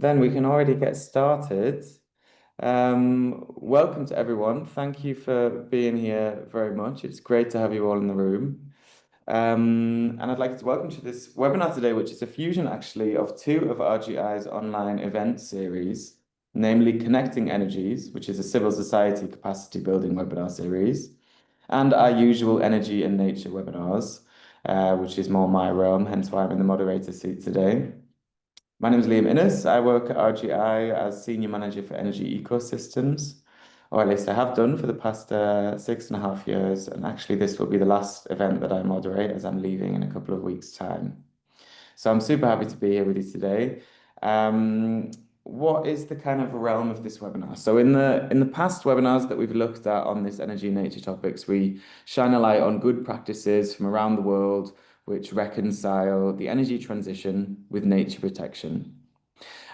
Then we can already get started. Welcome to everyone. Thank you for being here very much. It's great to have you all in the room. And I'd like to welcome you to this webinar today, which is a fusion actually of two of RGI's online event series, namely Connecting Energies, which is a civil society capacity building webinar series, and our usual energy and nature webinars, which is more my realm, hence why I'm in the moderator seat today. My name is Liam Innes. I work at RGI as Senior Manager for Energy Ecosystems, or at least I have done for the past 6.5 years. And actually, this will be the last event that I moderate as I'm leaving in a couple of weeks' time. So I'm super happy to be here with you today. What is the kind of realm of this webinar? So in the past webinars that we've looked at on this energy and nature topics, we shine a light on good practices from around the world which reconcile the energy transition with nature protection.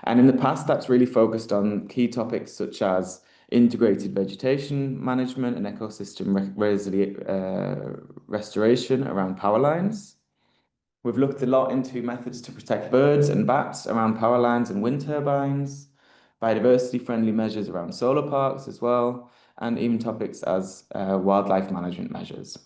And in the past, that's really focused on key topics such as integrated vegetation management and ecosystem restoration around power lines. We've looked a lot into methods to protect birds and bats around power lines and wind turbines, biodiversity-friendly measures around solar parks as well, and even topics as wildlife management measures.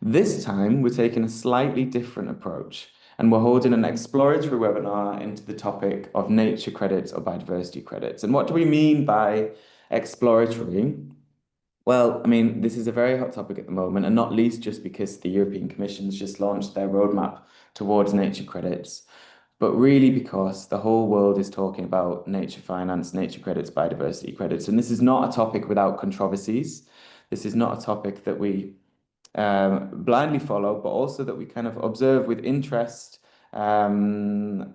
This time, we're taking a slightly different approach, and we're holding an exploratory webinar into the topic of nature credits or biodiversity credits. And what do we mean by exploratory? Well, I mean, this is a very hot topic at the moment, and not least just because the European Commission's just launched their roadmap towards nature credits, but really because the whole world is talking about nature finance, nature credits, biodiversity credits. And this is not a topic without controversies. This is not a topic that we blindly follow, but also that we kind of observe with interest and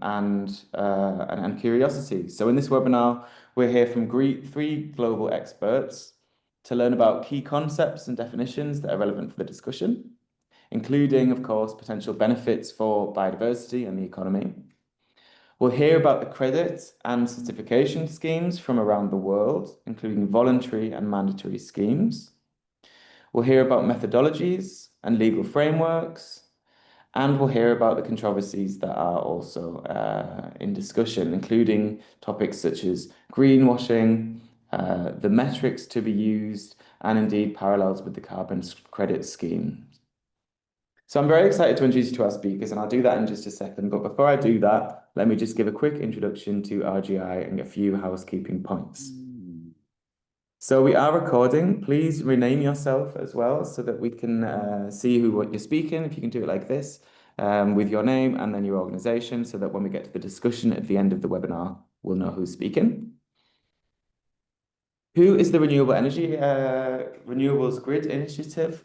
curiosity. So in this webinar, we're here from three global experts to learn about key concepts and definitions that are relevant for the discussion, including, of course, potential benefits for biodiversity and the economy. We'll hear about the credit and certification schemes from around the world, including voluntary and mandatory schemes. We'll hear about methodologies and legal frameworks, and we'll hear about the controversies that are also in discussion, including topics such as greenwashing, the metrics to be used, and indeed parallels with the carbon credit scheme. So I'm very excited to introduce you to our speakers, and I'll do that in just a second. But before I do that, let me just give a quick introduction to RGI and a few housekeeping points. So we are recording. Please rename yourself as well so that we can see what you're speaking. If you can do it like this, with your name and then your organization, so that when we get to the discussion at the end of the webinar, we'll know who's speaking. Who is the Renewable Energy Renewables Grid Initiative?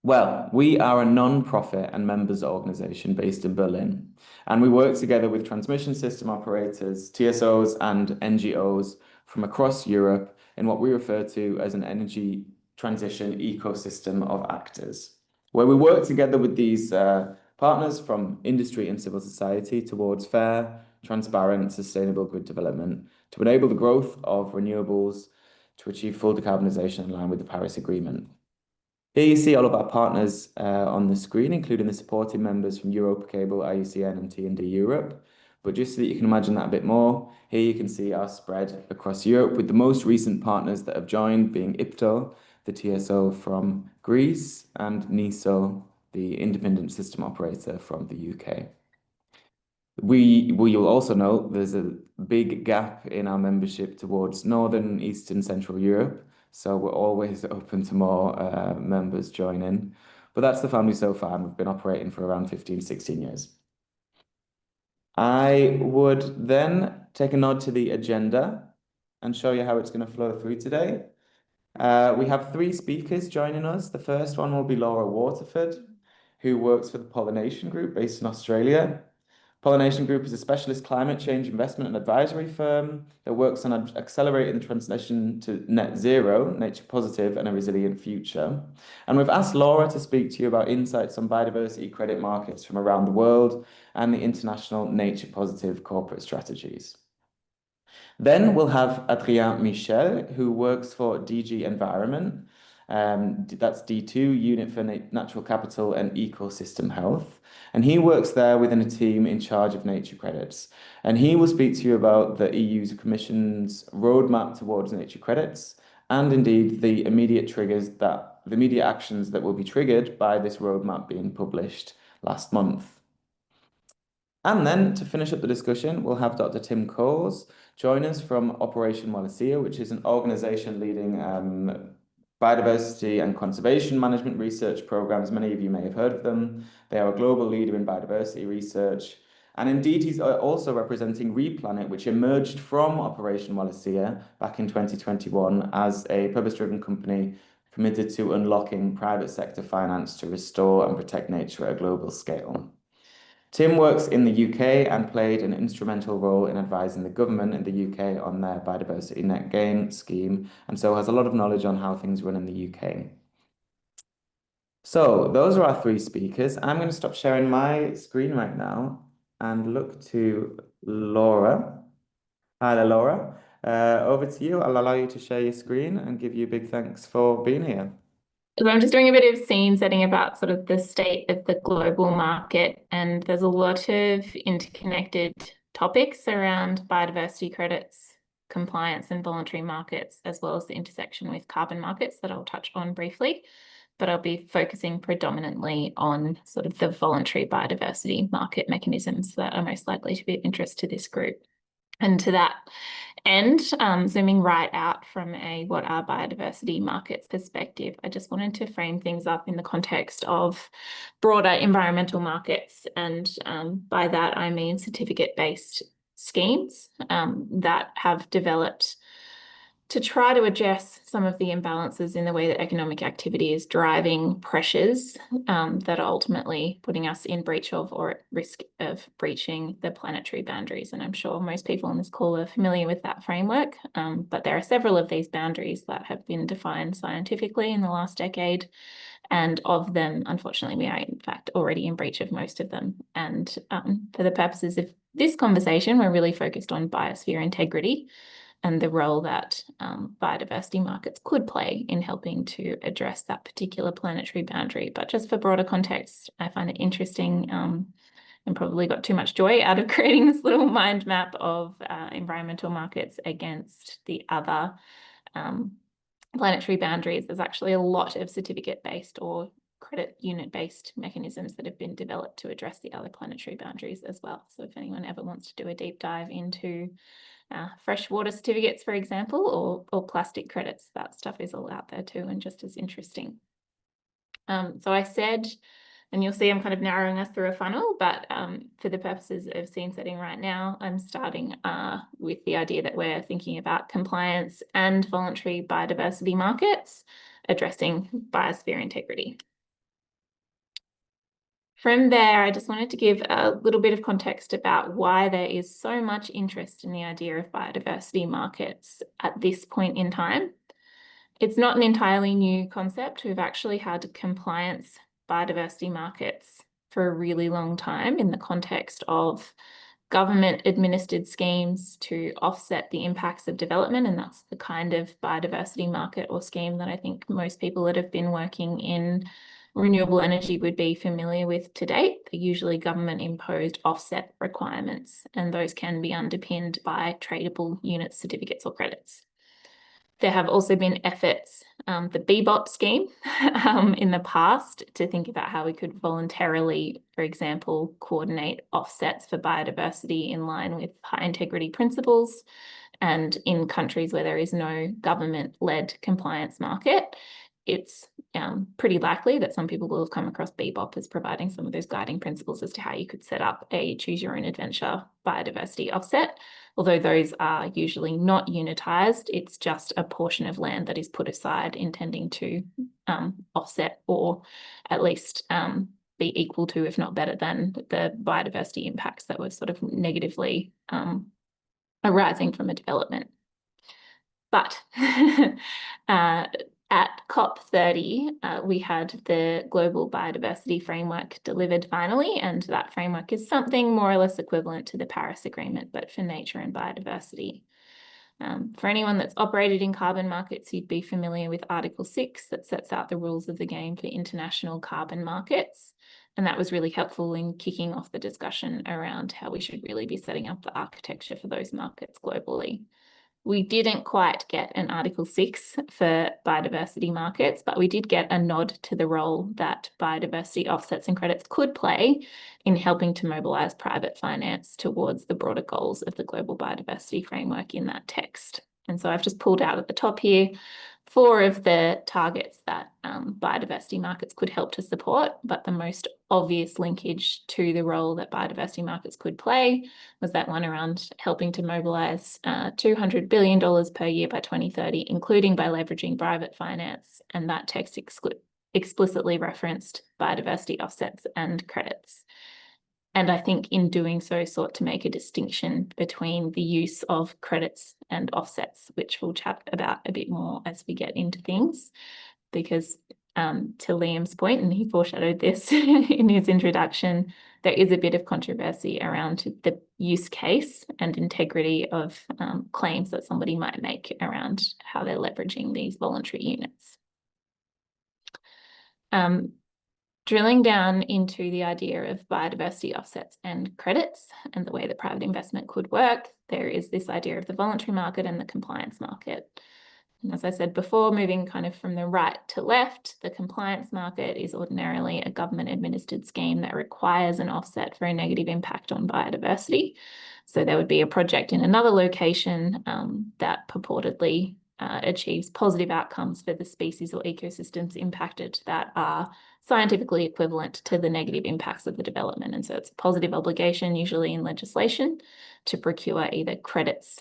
Well, we are a non-profit and members organization based in Berlin, and we work together with transmission system operators, TSOs, and NGOs from across Europe in what we refer to as an energy transition ecosystem of actors, where we work together with these partners from industry and civil society towards fair, transparent, sustainable grid development to enable the growth of renewables to achieve full decarbonisation in line with the Paris Agreement. Here you see all of our partners on the screen, including the supporting members from Europa Cable, IUCN, and T&D Europe. But just so that you can imagine that a bit more, here you can see our spread across Europe, with the most recent partners that have joined being IPTO, the TSO from Greece, and NISO, the independent system operator from the UK. You'll also note there's a big gap in our membership towards Northern, Eastern, Central Europe. So we're always open to more members joining. But that's the family so far, and we've been operating for around 15, 16 years. I would then take a nod to the agenda and show you how it's going to flow through today. We have three speakers joining us. The first one will be Laura Waterford, who works for the Pollination Group based in Australia. Pollination Group is a specialist climate change investment and advisory firm that works on accelerating the transition to net zero, nature positive, and a resilient future. And we've asked Laura to speak to you about insights on biodiversity credit markets from around the world and the international nature positive corporate strategies. Then we'll have Adrien Michel, who works for DG Environment, That's D2, Unit for Natural Capital and Ecosystem Health. And he works there within a team in charge of nature credits. And he will speak to you about the EU's Commission's roadmap towards nature credits and indeed the immediate actions that will be triggered by this roadmap being published last month. And then to finish up the discussion, we'll have Dr. Tim Coles join us from Operation Wallacea, which is an organization leading biodiversity and conservation management research programs. Many of you may have heard of them. They are a global leader in biodiversity research. And indeed, he's also representing Replanet, which emerged from Operation Wallacea back in 2021 as a purpose-driven company committed to unlocking private sector finance to restore and protect nature at a global scale. Tim works in the UK and played an instrumental role in advising the government in the UK on their biodiversity net gain scheme, and so has a lot of knowledge on how things run in the UK. So those are our three speakers. I'm going to stop sharing my screen right now and look to Laura. Hi there, Laura. Over to you. I'll allow you to share your screen and give you a big thanks for being here. So I'm just doing a bit of scene setting about sort of the state of the global market, and there's a lot of interconnected topics around biodiversity credits, compliance and voluntary markets, as well as the intersection with carbon markets that I'll touch on briefly. But I'll be focusing predominantly on sort of the voluntary biodiversity market mechanisms that are most likely to be of interest to this group. And to that end, zooming right out from a what are biodiversity markets perspective, I just wanted to frame things up in the context of broader environmental markets. And by that, I mean certificate-based schemes that have developed to try to address some of the imbalances in the way that economic activity is driving pressures that are ultimately putting us in breach of or at risk of breaching the planetary boundaries. And I'm sure most people on this call are familiar with that framework, but there are several of these boundaries that have been defined scientifically in the last decade. And of them, unfortunately, we are in fact already in breach of most of them. And for the purposes of this conversation, we're really focused on biosphere integrity and the role that biodiversity markets could play in helping to address that particular planetary boundary. But just for broader context, I find it interesting and probably got too much joy out of creating this little mind map of environmental markets against the other planetary boundaries. There's actually a lot of certificate-based or credit unit-based mechanisms that have been developed to address the other planetary boundaries as well. So if anyone ever wants to do a deep dive into freshwater certificates, for example, or plastic credits, that stuff is all out there too and just as interesting. So I said, and you'll see I'm kind of narrowing us through a funnel, but for the purposes of scene setting right now, I'm starting with the idea that we're thinking about compliance and voluntary biodiversity markets addressing biosphere integrity. From there, I just wanted to give a little bit of context about why there is so much interest in the idea of biodiversity markets at this point in time. It's not an entirely new concept. We've actually had compliance biodiversity markets for a really long time in the context of government administered schemes to offset the impacts of development. And that's the kind of biodiversity market or scheme that I think most people that have been working in renewable energy would be familiar with to date. They're usually government imposed offset requirements, and those can be underpinned by tradable unit certificates or credits. There have also been efforts, the BBOP scheme in the past, to think about how we could voluntarily, for example, coordinate offsets for biodiversity in line with high integrity principles. And in countries where there is no government-led compliance market, it's pretty likely that some people will have come across BBOP as providing some of those guiding principles as to how you could set up a choose your own adventure biodiversity offset. Although those are usually not unitized, it's just a portion of land that is put aside intending to offset or at least be equal to, if not better than, the biodiversity impacts that were sort of negatively arising from a development. But at COP30, we had the Global Biodiversity Framework delivered finally, and that framework is something more or less equivalent to the Paris Agreement, but for nature and biodiversity. For anyone that's operated in carbon markets, you'd be familiar with Article 6 that sets out the rules of the game for international carbon markets. And that was really helpful in kicking off the discussion around how we should really be setting up the architecture for those markets globally. We didn't quite get an Article 6 for biodiversity markets, but we did get a nod to the role that biodiversity offsets and credits could play in helping to mobilise private finance towards the broader goals of the global biodiversity framework in that text. And so I've just pulled out at the top here 4 of the targets that biodiversity markets could help to support, but the most obvious linkage to the role that biodiversity markets could play was that one around helping to mobilise $200 billion per year by 2030, including by leveraging private finance, and that text explicitly referenced biodiversity offsets and credits. And I think in doing so sought to make a distinction between the use of credits and offsets, which we'll chat about a bit more as we get into things, because to Liam's point, and he foreshadowed this in his introduction, there is a bit of controversy around the use case and integrity of claims that somebody might make around how they're leveraging these voluntary units. Drilling down into the idea of biodiversity offsets and credits and the way that private investment could work, there is this idea of the voluntary market and the compliance market. And as I said before, moving kind of from the right to left, the compliance market is ordinarily a government-administered scheme that requires an offset for a negative impact on biodiversity. So there would be a project in another location that purportedly achieves positive outcomes for the species or ecosystems impacted that are scientifically equivalent to the negative impacts of the development. And so it's a positive obligation, usually in legislation, to procure either credits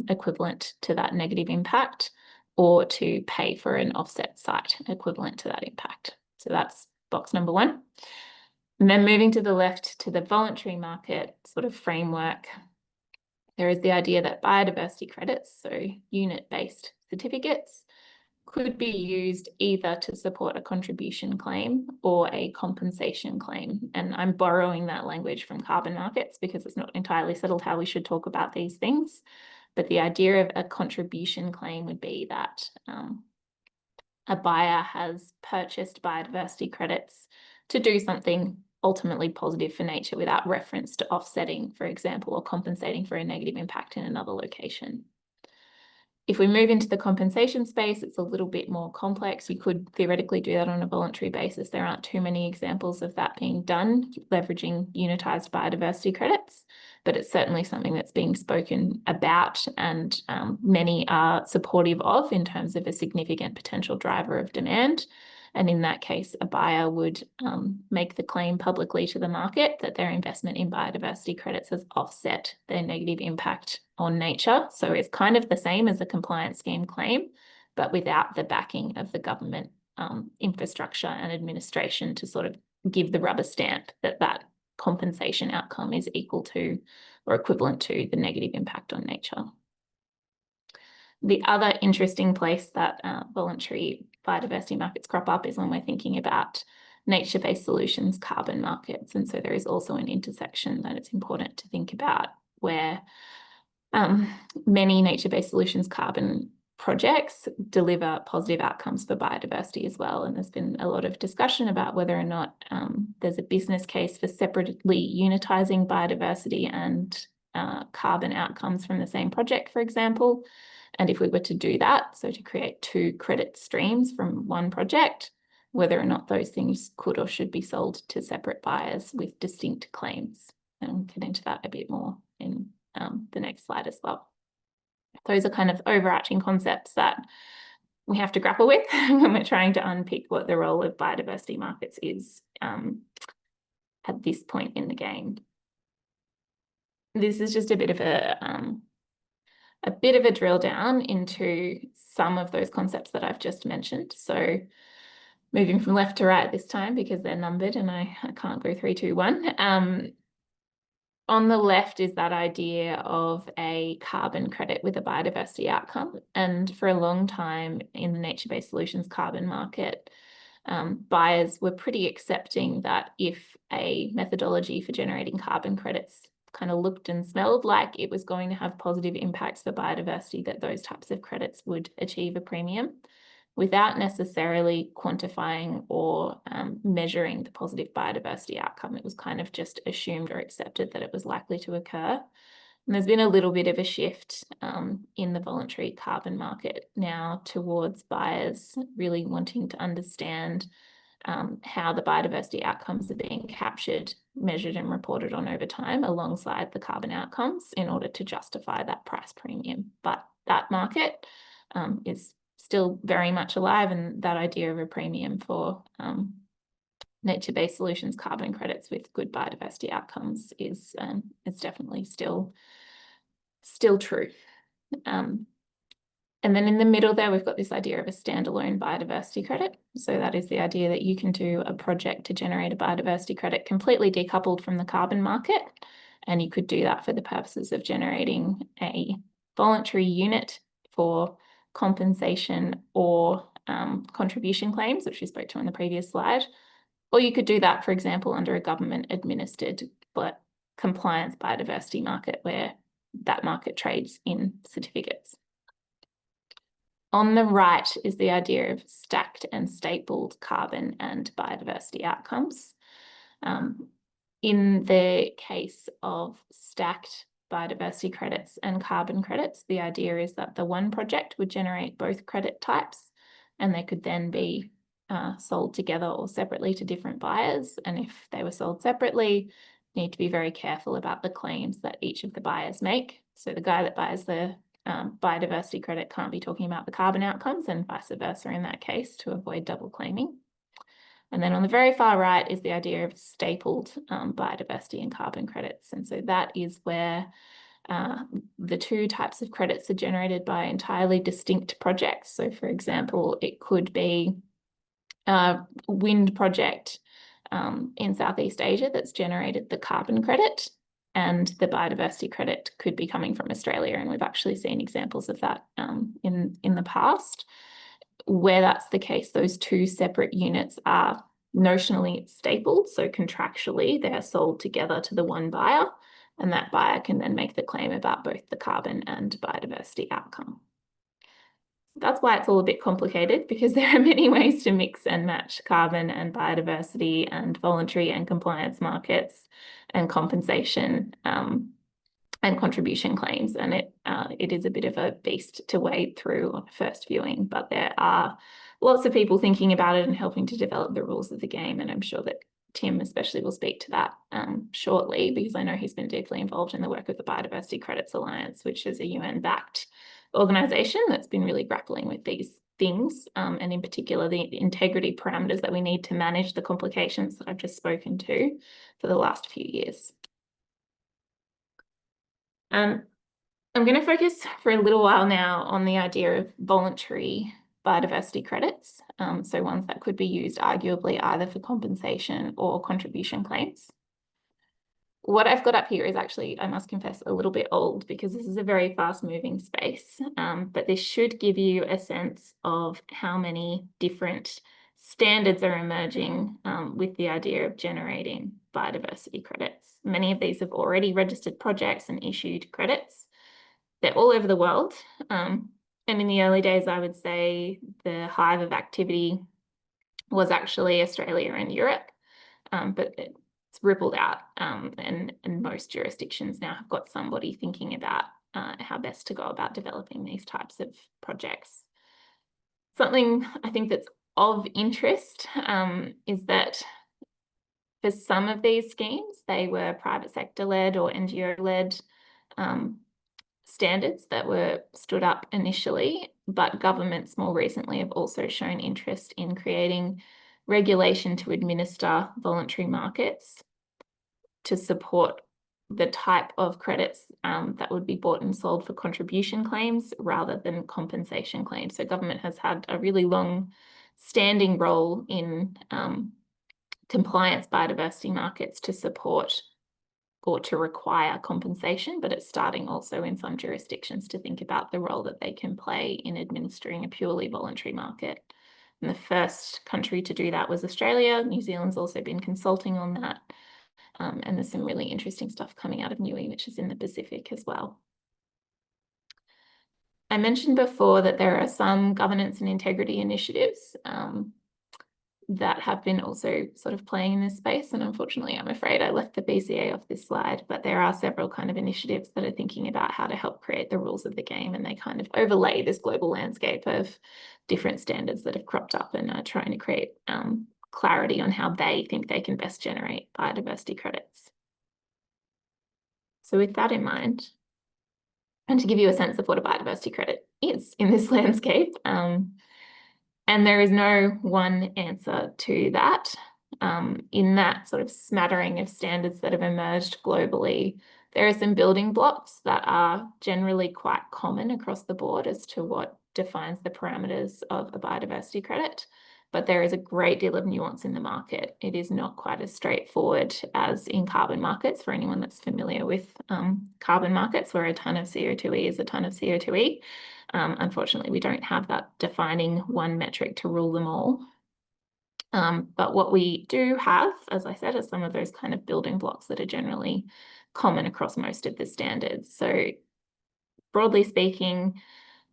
equivalent to that negative impact or to pay for an offset site equivalent to that impact. So that's box number 1. And then moving to the left to the voluntary market sort of framework, there is the idea that biodiversity credits, so unit-based certificates, could be used either to support a contribution claim or a compensation claim. And I'm borrowing that language from carbon markets because it's not entirely settled how we should talk about these things. But the idea of a contribution claim would be that a buyer has purchased biodiversity credits to do something ultimately positive for nature without reference to offsetting, for example, or compensating for a negative impact in another location. If we move into the compensation space, it's a little bit more complex. You could theoretically do that on a voluntary basis. There aren't too many examples of that being done, leveraging unitized biodiversity credits, but it's certainly something that's being spoken about and many are supportive of in terms of a significant potential driver of demand. And in that case, a buyer would make the claim publicly to the market that their investment in biodiversity credits has offset their negative impact on nature. So it's kind of the same as a compliance scheme claim, but without the backing of the government infrastructure and administration to sort of give the rubber stamp that that compensation outcome is equal to or equivalent to the negative impact on nature. The other interesting place that voluntary biodiversity markets crop up is when we're thinking about nature-based solutions carbon markets. And so there is also an intersection that it's important to think about where many nature-based solutions carbon projects deliver positive outcomes for biodiversity as well. And there's been a lot of discussion about whether or not there's a business case for separately unitizing biodiversity and carbon outcomes from the same project, for example. And if we were to do that, so to create 2 credit streams from one project, whether or not those things could or should be sold to separate buyers with distinct claims. And we'll get into that a bit more in the next slide as well. Those are kind of overarching concepts that we have to grapple with when we're trying to unpick what the role of biodiversity markets is at this point in the game. This is just a bit of a drill down into some of those concepts that I've just mentioned. So moving from left to right this time because they're numbered and I can't go 3, 2, 1. On the left is that idea of a carbon credit with a biodiversity outcome. And for a long time in the nature-based solutions carbon market, buyers were pretty accepting that if a methodology for generating carbon credits kind of looked and smelled like it was going to have positive impacts for biodiversity, that those types of credits would achieve a premium without necessarily quantifying or measuring the positive biodiversity outcome. It was kind of just assumed or accepted that it was likely to occur. And there's been a little bit of a shift in the voluntary carbon market now towards buyers really wanting to understand how the biodiversity outcomes are being captured, measured and reported on over time alongside the carbon outcomes in order to justify that price premium. But that market is still very much alive, and that idea of a premium for nature-based solutions carbon credits with good biodiversity outcomes is definitely still true. And then in the middle there, we've got this idea of a standalone biodiversity credit. So that is the idea that you can do a project to generate a biodiversity credit completely decoupled from the carbon market. And you could do that for the purposes of generating a voluntary unit for compensation or contribution claims, which we spoke to on the previous slide. Or you could do that, for example, under a government administered but compliance biodiversity market where that market trades in certificates. On the right is the idea of stacked and stapled carbon and biodiversity outcomes. In the case of stacked biodiversity credits and carbon credits, the idea is that the one project would generate both credit types, and they could then be sold together or separately to different buyers. And if they were sold separately, need to be very careful about the claims that each of the buyers make. So the guy that buys the biodiversity credit can't be talking about the carbon outcomes, and vice versa in that case, to avoid double claiming. And then on the very far right is the idea of stapled biodiversity and carbon credits. And so that is where the two types of credits are generated by entirely distinct projects. So for example, it could be a wind project in Southeast Asia that's generated the carbon credit, and the biodiversity credit could be coming from Australia. And we've actually seen examples of that in the past. Where that's the case, those two separate units are notionally stapled. So contractually, they're sold together to the one buyer, and that buyer can then make the claim about both the carbon and biodiversity outcome. That's why it's all a bit complicated, because there are many ways to mix and match carbon and biodiversity and voluntary and compliance markets and compensation and contribution claims. And it is a bit of a beast to wade through on first viewing, but there are lots of people thinking about it and helping to develop the rules of the game. And I'm sure that Tim especially will speak to that shortly, because I know he's been deeply involved in the work of the Biodiversity Credits Alliance, which is a UN-backed organisation that's been really grappling with these things, and in particular the integrity parameters that we need to manage the complications that I've just spoken to for the last few years. I'm going to focus for a little while now on the idea of voluntary biodiversity credits, so ones that could be used arguably either for compensation or contribution claims. What I've got up here is actually, I must confess, a little bit old, because this is a very fast-moving space, but this should give you a sense of how many different standards are emerging with the idea of generating biodiversity credits. Many of these have already registered projects and issued credits. They're all over the world. And in the early days, I would say the hive of activity was actually Australia and Europe, but it's rippled out, and most jurisdictions now have got somebody thinking about how best to go about developing these types of projects. Something I think that's of interest is that for some of these schemes, they were private sector-led or NGO-led standards that were stood up initially, but governments more recently have also shown interest in creating regulation to administer voluntary markets to support the type of credits that would be bought and sold for contribution claims rather than compensation claims. So government has had a really long standing role in compliance biodiversity markets to support or to require compensation, but it's starting also in some jurisdictions to think about the role that they can play in administering a purely voluntary market. And the first country to do that was Australia. New Zealand's also been consulting on that. And there's some really interesting stuff coming out of Niue, which is in the Pacific as well. I mentioned before that there are some governance and integrity initiatives that have been also sort of playing in this space. And unfortunately, I'm afraid I left the BCA off this slide, but there are several kind of initiatives that are thinking about how to help create the rules of the game. And they kind of overlay this global landscape of different standards that have cropped up and are trying to create clarity on how they think they can best generate biodiversity credits. So with that in mind, and to give you a sense of what a biodiversity credit is in this landscape, and there is no one answer to that. In that sort of smattering of standards that have emerged globally, there are some building blocks that are generally quite common across the board as to what defines the parameters of a biodiversity credit. But there is a great deal of nuance in the market. It is not quite as straightforward as in carbon markets, for anyone that's familiar with carbon markets, where a ton of CO2e is a ton of CO2e. Unfortunately, we don't have that defining one metric to rule them all. But what we do have, as I said, are some of those kind of building blocks that are generally common across most of the standards. So broadly speaking,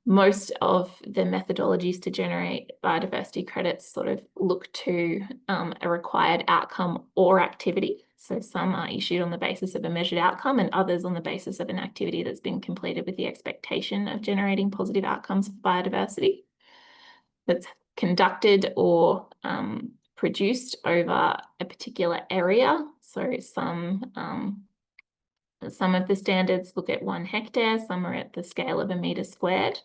most of the methodologies to generate biodiversity credits sort of look to a required outcome or activity. So some are issued on the basis of a measured outcome and others on the basis of an activity that's been completed with the expectation of generating positive outcomes for biodiversity. That's conducted or produced over a particular area. So some of the standards look at 1 hectare, some are at the scale of a metre squared.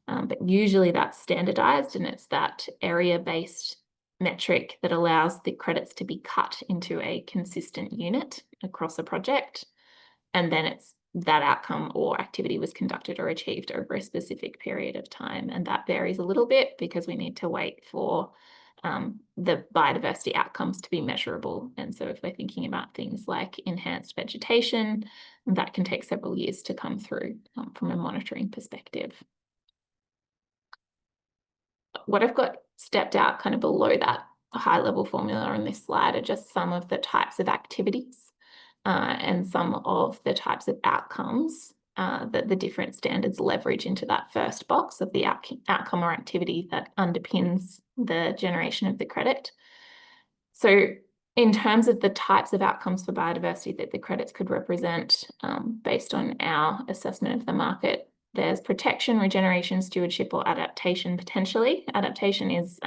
But usually that's standardized and it's that area-based metric that allows the credits to be cut into a consistent unit across a project. And then it's that outcome or activity was conducted or achieved over a specific period of time. And that varies a little bit because we need to wait for the biodiversity outcomes to be measurable. And so if we're thinking about things like enhanced vegetation, that can take several years to come through from a monitoring perspective. What I've got stepped out kind of below that high level formula on this slide are just some of the types of activities and some of the types of outcomes that the different standards leverage into that first box of the outcome or activity that underpins the generation of the credit. So in terms of the types of outcomes for biodiversity that the credits could represent based on our assessment of the market, there's protection, regeneration, stewardship, or adaptation potentially. Adaptation is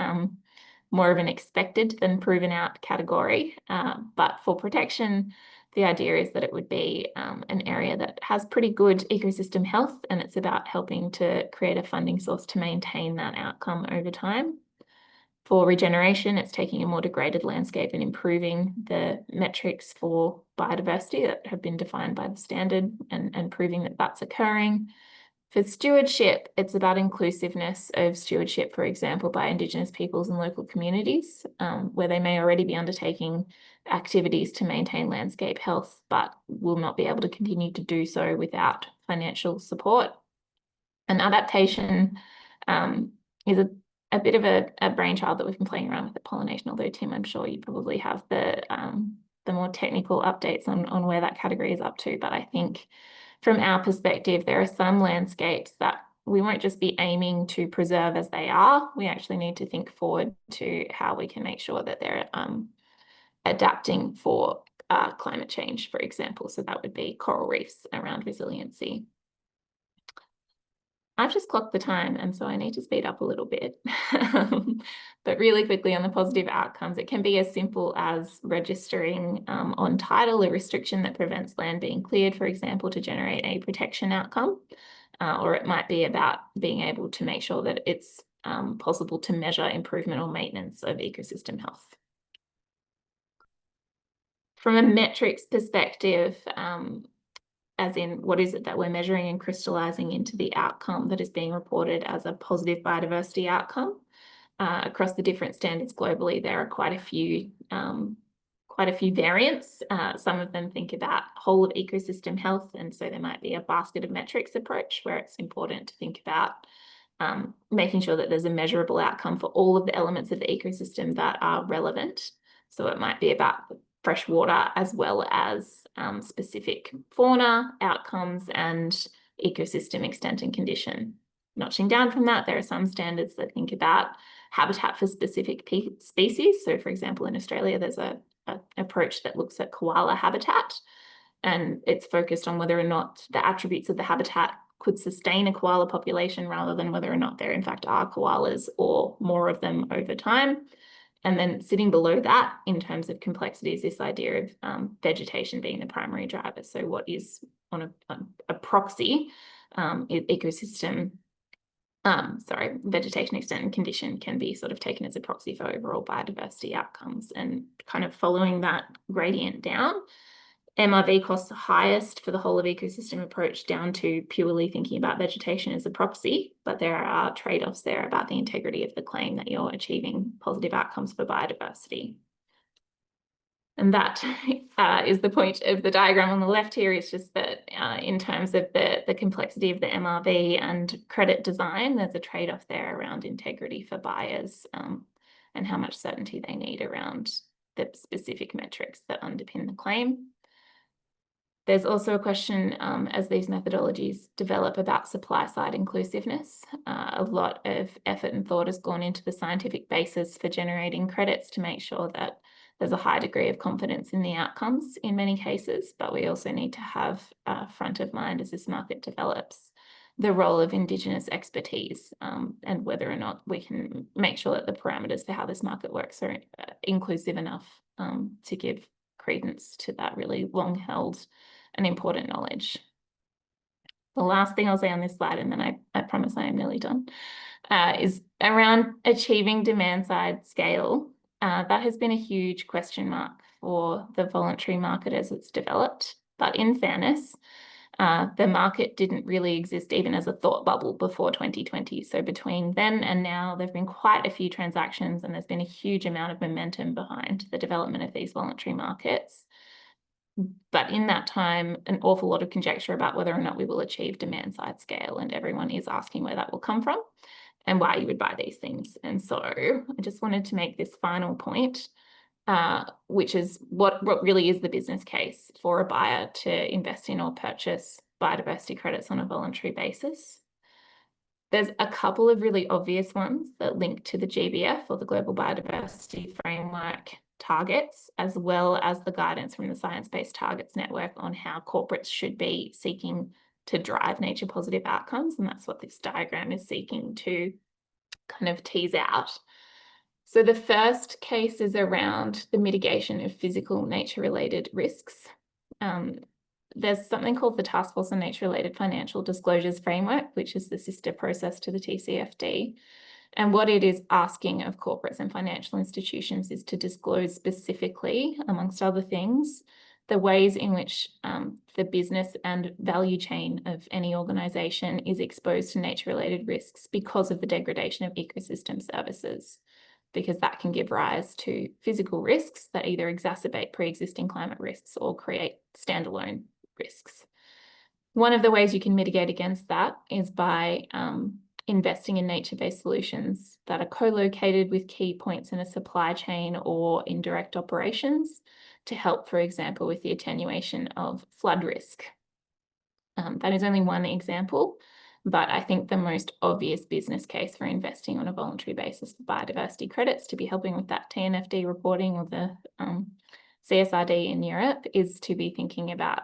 more of an expected than proven out category. But for protection, the idea is that it would be an area that has pretty good ecosystem health, and it's about helping to create a funding source to maintain that outcome over time. For regeneration, it's taking a more degraded landscape and improving the metrics for biodiversity that have been defined by the standard and proving that that's occurring. For stewardship, it's about inclusiveness of stewardship, for example, by Indigenous peoples and local communities, where they may already be undertaking activities to maintain landscape health, but will not be able to continue to do so without financial support. And adaptation is a bit of a brainchild that we've been playing around with at Pollination, although Tim, I'm sure you probably have the more technical updates on where that category is up to. But I think from our perspective, there are some landscapes that we won't just be aiming to preserve as they are. We actually need to think forward to how we can make sure that they're adapting for climate change, for example. So that would be coral reefs around resiliency. I've just clocked the time, and so I need to speed up a little bit. But really quickly on the positive outcomes, it can be as simple as registering on title a restriction that prevents land being cleared, for example, to generate a protection outcome. Or it might be about being able to make sure that it's possible to measure improvement or maintenance of ecosystem health. From a metrics perspective, as in what is it that we're measuring and crystallizing into the outcome that is being reported as a positive biodiversity outcome. Across the different standards globally, there are quite a few variants. Some of them think about whole of ecosystem health, and so there might be a basket of metrics approach where it's important to think about making sure that there's a measurable outcome for all of the elements of the ecosystem that are relevant. So it might be about fresh water, as well as specific fauna outcomes and ecosystem extent and condition. Notching down from that, there are some standards that think about habitat for specific species. So for example, in Australia, there's an approach that looks at koala habitat, and it's focused on whether or not the attributes of the habitat could sustain a koala population rather than whether or not there in fact are koalas or more of them over time. And then sitting below that in terms of complexity is this idea of vegetation being the primary driver. So what is on a proxy ecosystem, vegetation extent and condition can be sort of taken as a proxy for overall biodiversity outcomes, and kind of following that gradient down. MRV costs the highest for the whole of ecosystem approach down to purely thinking about vegetation as a proxy, but there are trade-offs there about the integrity of the claim that you're achieving positive outcomes for biodiversity. And that is the point of the diagram on the left here. It's just that in terms of the complexity of the MRV and credit design, there's a trade-off there around integrity for buyers and how much certainty they need around the specific metrics that underpin the claim. There's also a question as these methodologies develop about supply side inclusiveness. A lot of effort and thought has gone into the scientific basis for generating credits to make sure that there's a high degree of confidence in the outcomes in many cases, but we also need to have front of mind as this market develops the role of Indigenous expertise and whether or not we can make sure that the parameters for how this market works are inclusive enough to give credence to that really long-held and important knowledge. The last thing I'll say on this slide, and then I promise I am nearly done, is around achieving demand-side scale. That has been a huge question mark for the voluntary market as it's developed. But in fairness, the market didn't really exist even as a thought bubble before 2020. So between then and now, there have been quite a few transactions, and there's been a huge amount of momentum behind the development of these voluntary markets. But in that time, an awful lot of conjecture about whether or not we will achieve demand-side scale, and everyone is asking where that will come from and why you would buy these things. And so I just wanted to make this final point, which is what really is the business case for a buyer to invest in or purchase biodiversity credits on a voluntary basis. There's a couple of really obvious ones that link to the GBF, or the Global Biodiversity Framework targets, as well as the guidance from the Science Based Targets Network on how corporates should be seeking to drive nature positive outcomes. And that's what this diagram is seeking to kind of tease out. So the first case is around the mitigation of physical nature-related risks. There's something called the Task Force on Nature-Related Financial Disclosures Framework, which is the sister process to the TCFD. And what it is asking of corporates and financial institutions is to disclose specifically, amongst other things, the ways in which the business and value chain of any organisation is exposed to nature-related risks because of the degradation of ecosystem services, because that can give rise to physical risks that either exacerbate pre-existing climate risks or create standalone risks. One of the ways you can mitigate against that is by investing in nature-based solutions that are co-located with key points in a supply chain or in direct operations to help, for example, with the attenuation of flood risk. That is only one example, but I think the most obvious business case for investing on a voluntary basis for biodiversity credits to be helping with that TNFD reporting or the CSRD in Europe is to be thinking about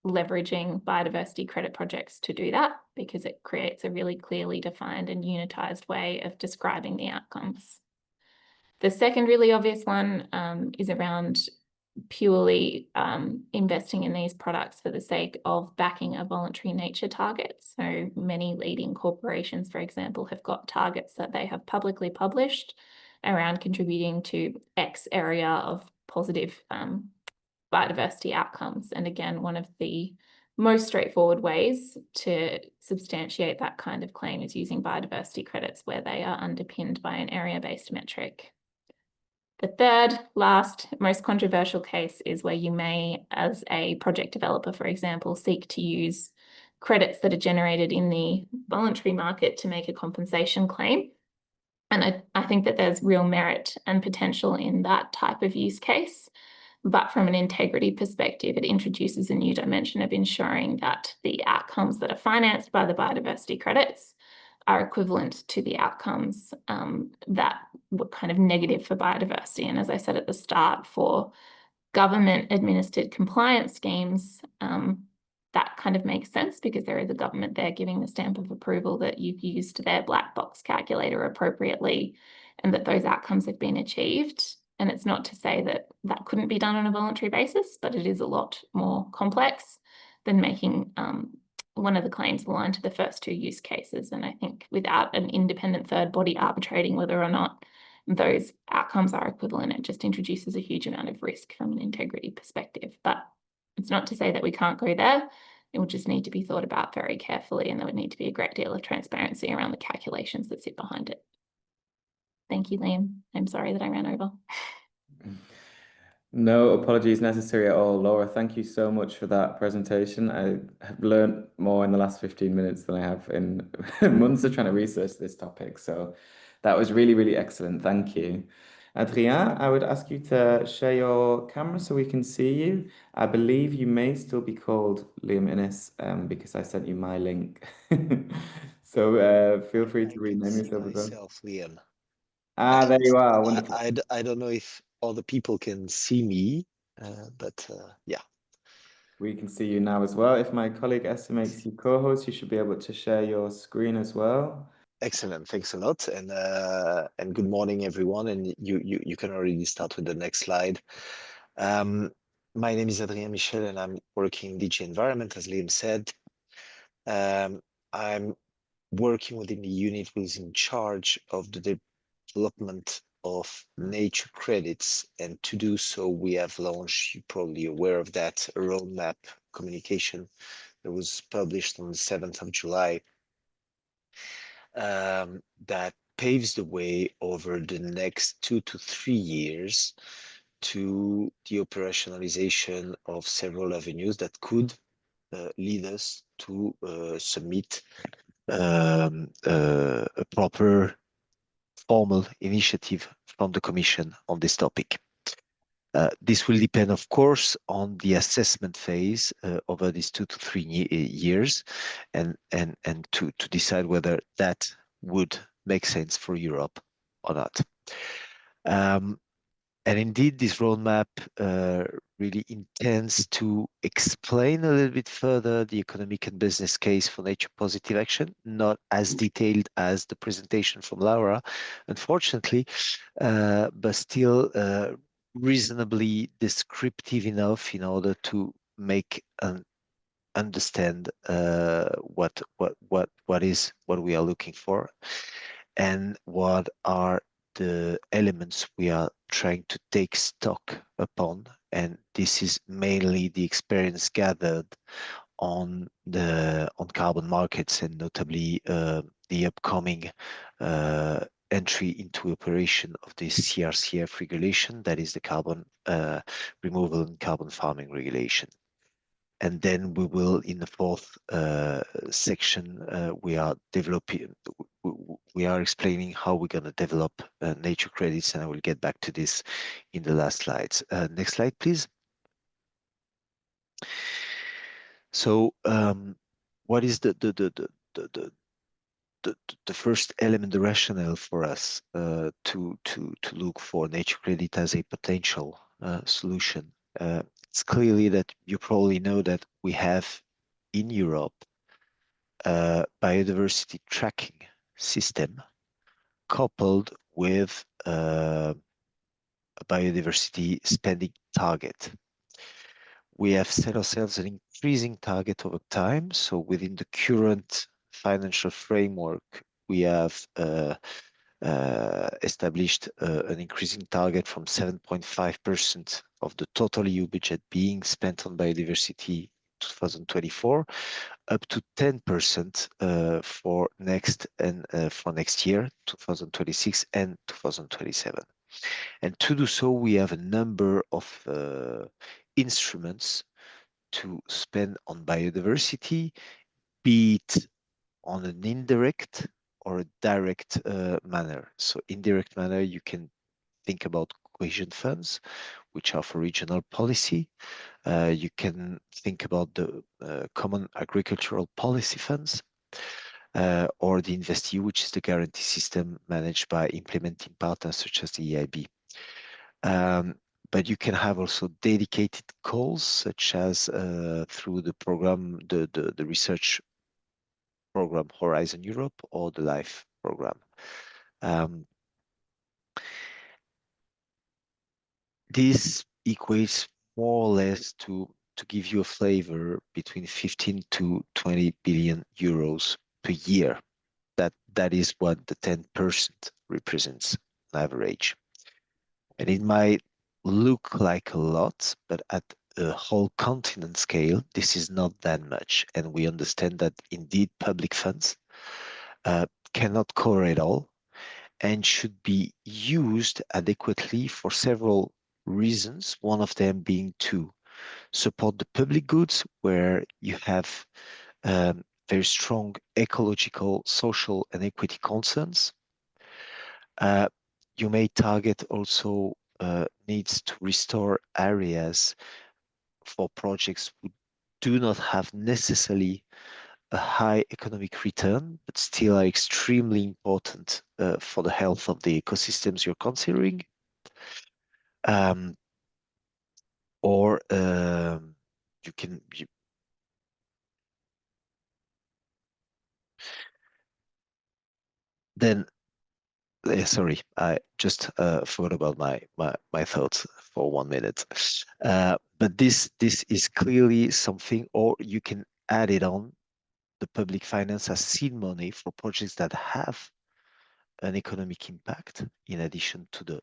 leveraging biodiversity credit projects to do that, because it creates a really clearly defined and unitized way of describing the outcomes. The second really obvious one is around purely investing in these products for the sake of backing a voluntary nature target. So many leading corporations, for example, have got targets that they have publicly published around contributing to X area of positive biodiversity outcomes. And again, one of the most straightforward ways to substantiate that kind of claim is using biodiversity credits where they are underpinned by an area-based metric. The third, last, most controversial case is where you may, as a project developer, for example, seek to use credits that are generated in the voluntary market to make a compensation claim. And I think that there's real merit and potential in that type of use case. But from an integrity perspective, it introduces a new dimension of ensuring that the outcomes that are financed by the biodiversity credits are equivalent to the outcomes that were kind of negative for biodiversity. And as I said at the start, for government administered compliance schemes, that kind of makes sense because there is a government there giving the stamp of approval that you've used their black box calculator appropriately and that those outcomes have been achieved. And it's not to say that that couldn't be done on a voluntary basis, but it is a lot more complex than making one of the claims aligned to the first two use cases. And I think without an independent third body arbitrating whether or not those outcomes are equivalent, it just introduces a huge amount of risk from an integrity perspective. But it's not to say that we can't go there. It will just need to be thought about very carefully, and there would need to be a great deal of transparency around the calculations that sit behind it. Thank you, Liam. I'm sorry that I ran over. No apologies necessary at all, Laura. Thank you so much for that presentation. I have learned more in the last 15 minutes than I have in months of trying to research this topic. So that was really, really excellent. Thank you. Adrien, I would ask you to share your camera so we can see you. I believe you may still be called Liam Innes because I sent you my link. So feel free to rename yourself as well. Myself, Liam. Ah, there you are. Wonderful. I don't know if other people can see me, but yeah. We can see you now as well. If my colleague Esther makes you co-host, you should be able to share your screen as well. Excellent, thanks a lot, and good morning, everyone. And you can already start with the next slide. My name is Adrien Michel, and I'm working in DG Environment, as Liam said. I'm working within the unit who is in charge of the development of nature credits, and to do so, we have launched, you're probably aware of that, a roadmap communication that was published on the 7th of July. That paves the way over the next 2 to 3 years to the operationalization of several avenues that could lead us to submit a proper formal initiative from the Commission on this topic. This will depend, of course, on the assessment phase over these 2 to 3 years, and to decide whether that would make sense for Europe or not. And indeed, this roadmap really intends to explain a little bit further the economic and business case for nature positive action, not as detailed as the presentation from Laura, unfortunately, but still reasonably descriptive enough in order to make an understand what we are looking for and what are the elements we are trying to take stock upon. And this is mainly the experience gathered on carbon markets, and notably the upcoming entry into operation of the CRCF regulation, that is the carbon removal and carbon farming regulation. And then we will, in the fourth section, we are explaining how we're going to develop nature credits, and I will get back to this in the last slides. Next slide, please. So, what is the first element, the rationale for us to look for nature credit as a potential solution? It's clearly that you probably know that we have in Europe a biodiversity tracking system coupled with a biodiversity spending target. We have set ourselves an increasing target over time. So within the current financial framework, we have established an increasing target from 7.5% of the total EU budget being spent on biodiversity 2024 up to 10% for next year, 2026 and 2027. And to do so, we have a number of instruments to spend on biodiversity, be it on an indirect or a direct manner. So indirect manner, you can think about cohesion funds, which are for regional policy. You can think about the Common Agricultural Policy Funds, or the InvestEU, which is the guarantee system managed by implementing partners such as the EIB. But you can have also dedicated calls, such as through the program, the research program Horizon Europe, or the LIFE program. This equates more or less to give you a flavor between 15 to 20 billion euros per year. That is what the 10% represents on average. And it might look like a lot, but at a whole continent scale, this is not that much. And we understand that indeed public funds cannot cover it all and should be used adequately for several reasons, one of them being to support the public goods, where you have very strong ecological, social, and equity concerns. You may target also needs to restore areas for projects who do not have necessarily a high economic return, but still are extremely important for the health of the ecosystems you're considering. Or you can then sorry, I just forgot about my thoughts for 1 minute. But this is clearly something, or you can add it on. The public finance as seed money for projects that have an economic impact in addition to the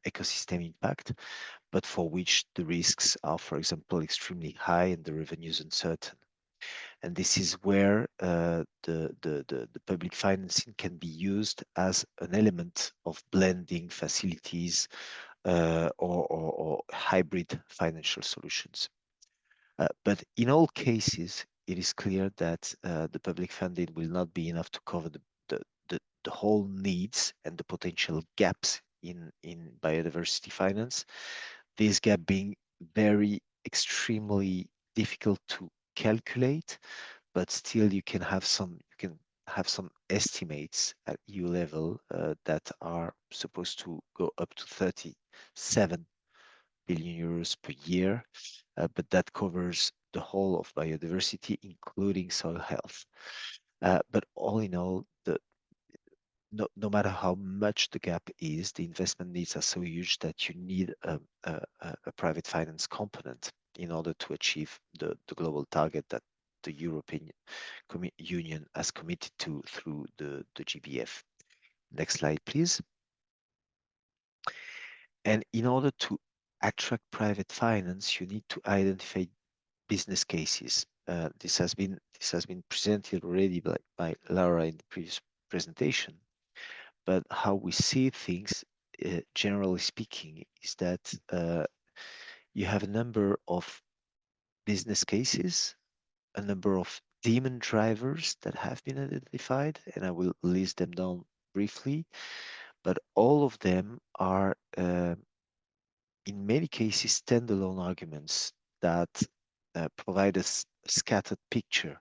ecosystem impact, but for which the risks are, for example, extremely high and the revenues uncertain. And this is where the public financing can be used as an element of blending facilities or hybrid financial solutions. But in all cases, it is clear that the public funding will not be enough to cover the whole needs and the potential gaps in biodiversity finance. This gap being very extremely difficult to calculate, but still you can have some estimates at EU level that are supposed to go up to 37 billion euros per year, but that covers the whole of biodiversity, including soil health. But all in all, no matter how much the gap is, the investment needs are so huge that you need a private finance component in order to achieve the global target that the European Union has committed to through the GBF. Next slide, please. And in order to attract private finance, you need to identify business cases. This has been presented already by Laura in the previous presentation. But how we see things, generally speaking, is that you have a number of business cases, a number of demand drivers that have been identified, and I will list them down briefly. But all of them are, in many cases, standalone arguments that provide a scattered picture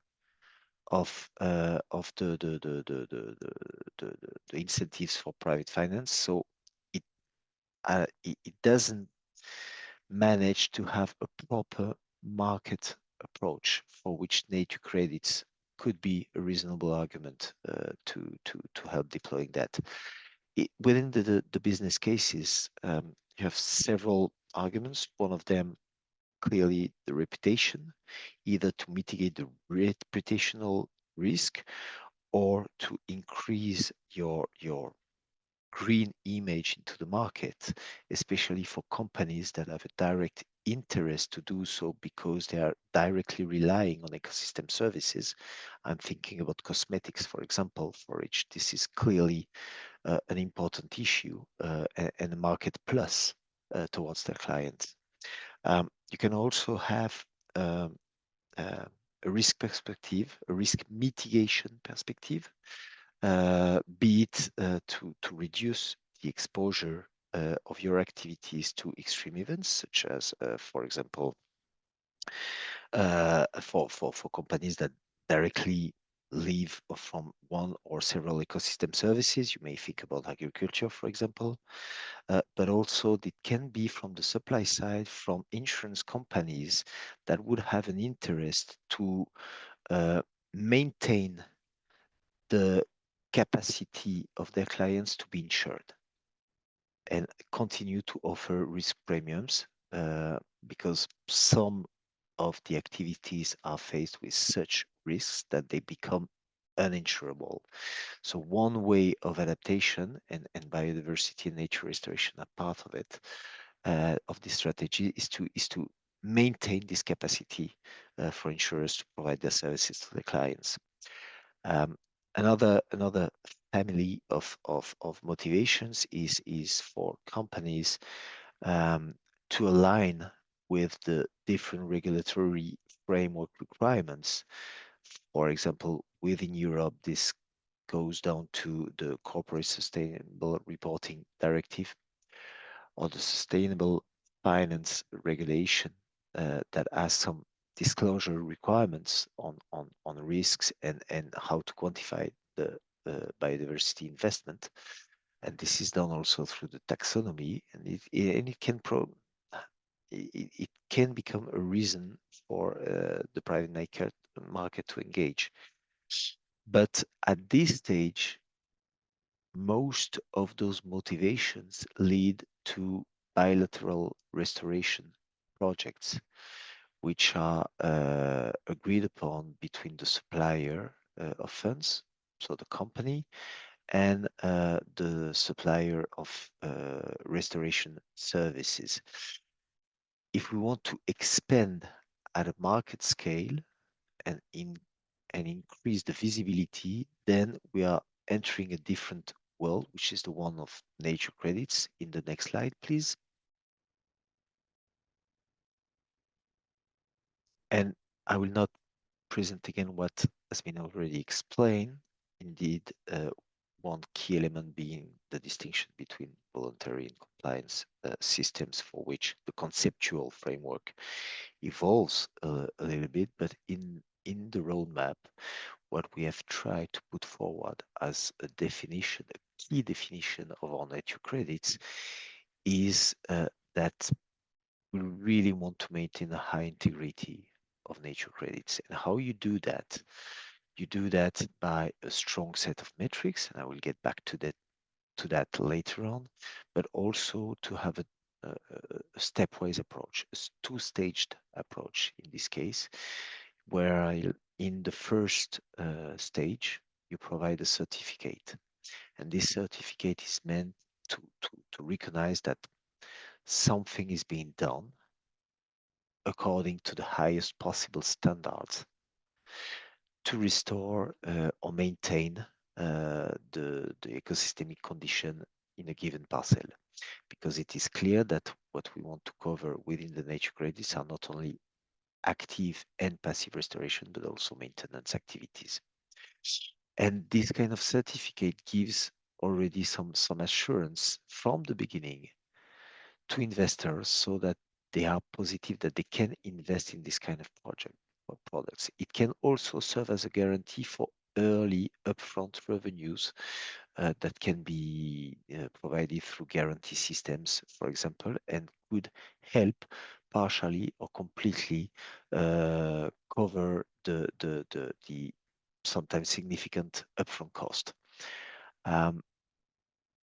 of the incentives for private finance. So it doesn't manage to have a proper market approach, for which nature credits could be a reasonable argument to help deploying that. Within the business cases, you have several arguments. One of them clearly the reputation, either to mitigate the reputational risk or to increase your green image into the market, especially for companies that have a direct interest to do so because they are directly relying on ecosystem services. I'm thinking about cosmetics, for example, for which this is clearly an important issue and a market plus towards their clients. You can also have a risk perspective, a risk mitigation perspective, be it to reduce the exposure of your activities to extreme events, such as, for example, for companies that directly live from one or several ecosystem services. You may think about agriculture, for example, but also it can be from the supply side, from insurance companies that would have an interest to maintain the capacity of their clients to be insured and continue to offer risk premiums because some of the activities are faced with such risks that they become uninsurable. So one way of adaptation and biodiversity and nature restoration are part of it, of this strategy is to maintain this capacity for insurers to provide their services to their clients. Um, another family of motivations is for companies to align with the different regulatory framework requirements. For example, within Europe, this goes down to the Corporate Sustainable Reporting Directive or the Sustainable Finance Regulation that has some disclosure requirements on risks and how to quantify the biodiversity investment. And this is done also through the taxonomy, and it can it can become a reason for the private market to engage. But at this stage, most of those motivations lead to bilateral restoration projects, which are agreed upon between the supplier of funds, so the company, and the supplier of restoration services. If we want to expand at a market scale and increase the visibility, then we are entering a different world, which is the one of nature credits. In the next slide, please. And I will not present again what has been already explained. Indeed, one key element being the distinction between voluntary and compliance systems, for which the conceptual framework evolves a little bit, but in the roadmap, what we have tried to put forward as a definition, a key definition of our nature credits, is that we really want to maintain a high integrity of nature credits. And how you do that? You do that by a strong set of metrics, and I will get back to that later on, but also to have a stepwise approach, a two-staged approach in this case, where in the first stage, you provide a certificate. And this certificate is meant to recognize that something is being done according to the highest possible standards to restore or maintain the ecosystemic condition in a given parcel. Because it is clear that what we want to cover within the nature credits are not only active and passive restoration, but also maintenance activities. And this kind of certificate gives already some assurance from the beginning to investors so that they are positive that they can invest in this kind of project or products. It can also serve as a guarantee for early upfront revenues that can be provided through guarantee systems, for example, and could help partially or completely cover the sometimes significant upfront cost. And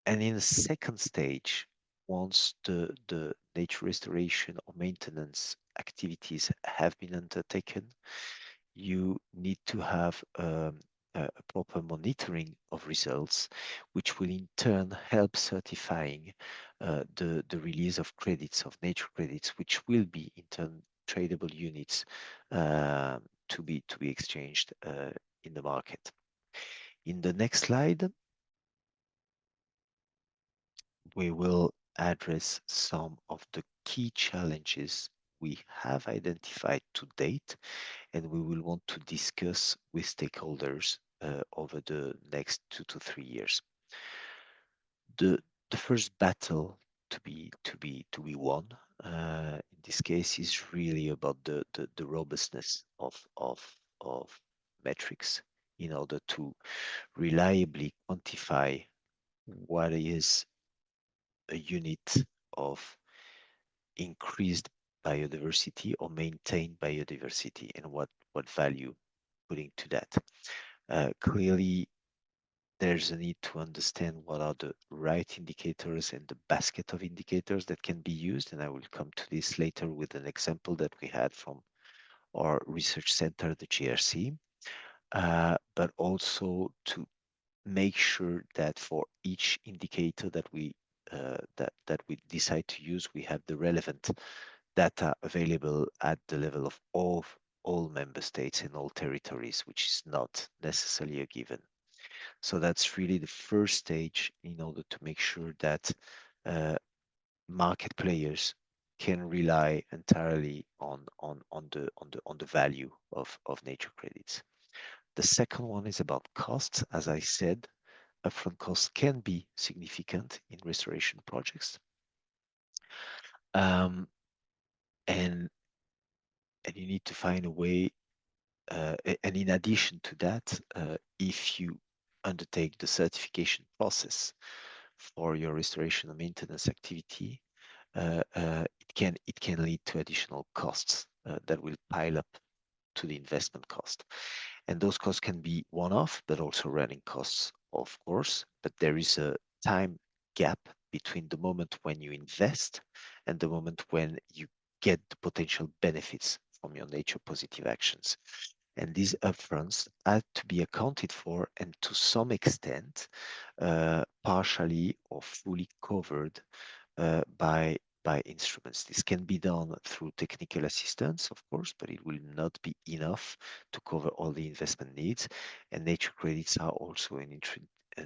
in the second stage, once the nature restoration or maintenance activities have been undertaken, you need to have a proper monitoring of results, which will in turn help certifying the release of credits, of nature credits, which will be in turn tradable units to be exchanged in the market. In the next slide, we will address some of the key challenges we have identified to date, and we will want to discuss with stakeholders over the next 2 to 3 years. The first battle to be won. In this case, is really about the robustness of metrics in order to reliably quantify what is a unit of increased biodiversity or maintained biodiversity, and what value putting to that. Clearly, there's a need to understand what are the right indicators and the basket of indicators that can be used, and I will come to this later with an example that we had from our research center, the GRC, but also to make sure that for each indicator that we decide to use, we have the relevant data available at the level of all member states and all territories, which is not necessarily a given. So that's really the first stage in order to make sure that market players can rely entirely on the value of nature credits. The second one is about costs. As I said, upfront costs can be significant in restoration projects. And you need to find a way, and in addition to that, if you undertake the certification process for your restoration and maintenance activity, it can lead to additional costs that will pile up to the investment cost. And those costs can be one-off, but also running costs, of course. But there is a time gap between the moment when you invest and the moment when you get the potential benefits from your nature positive actions. And these upfronts had to be accounted for, and to some extent, partially or fully covered by instruments. This can be done through technical assistance, of course, but it will not be enough to cover all the investment needs. And nature credits are also an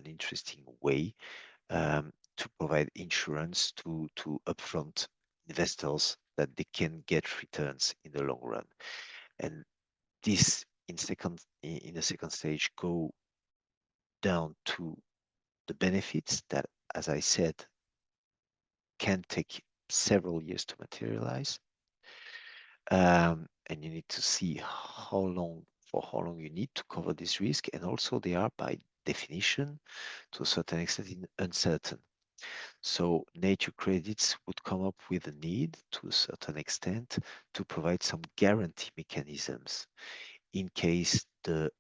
interesting way to provide insurance to upfront investors that they can get returns in the long run. And this in a second stage go down to the benefits that, as I said, can take several years to materialize. And you need to see for how long you need to cover this risk. And also they are by definition, to a certain extent, uncertain. So nature credits would come up with a need to a certain extent to provide some guarantee mechanisms in case the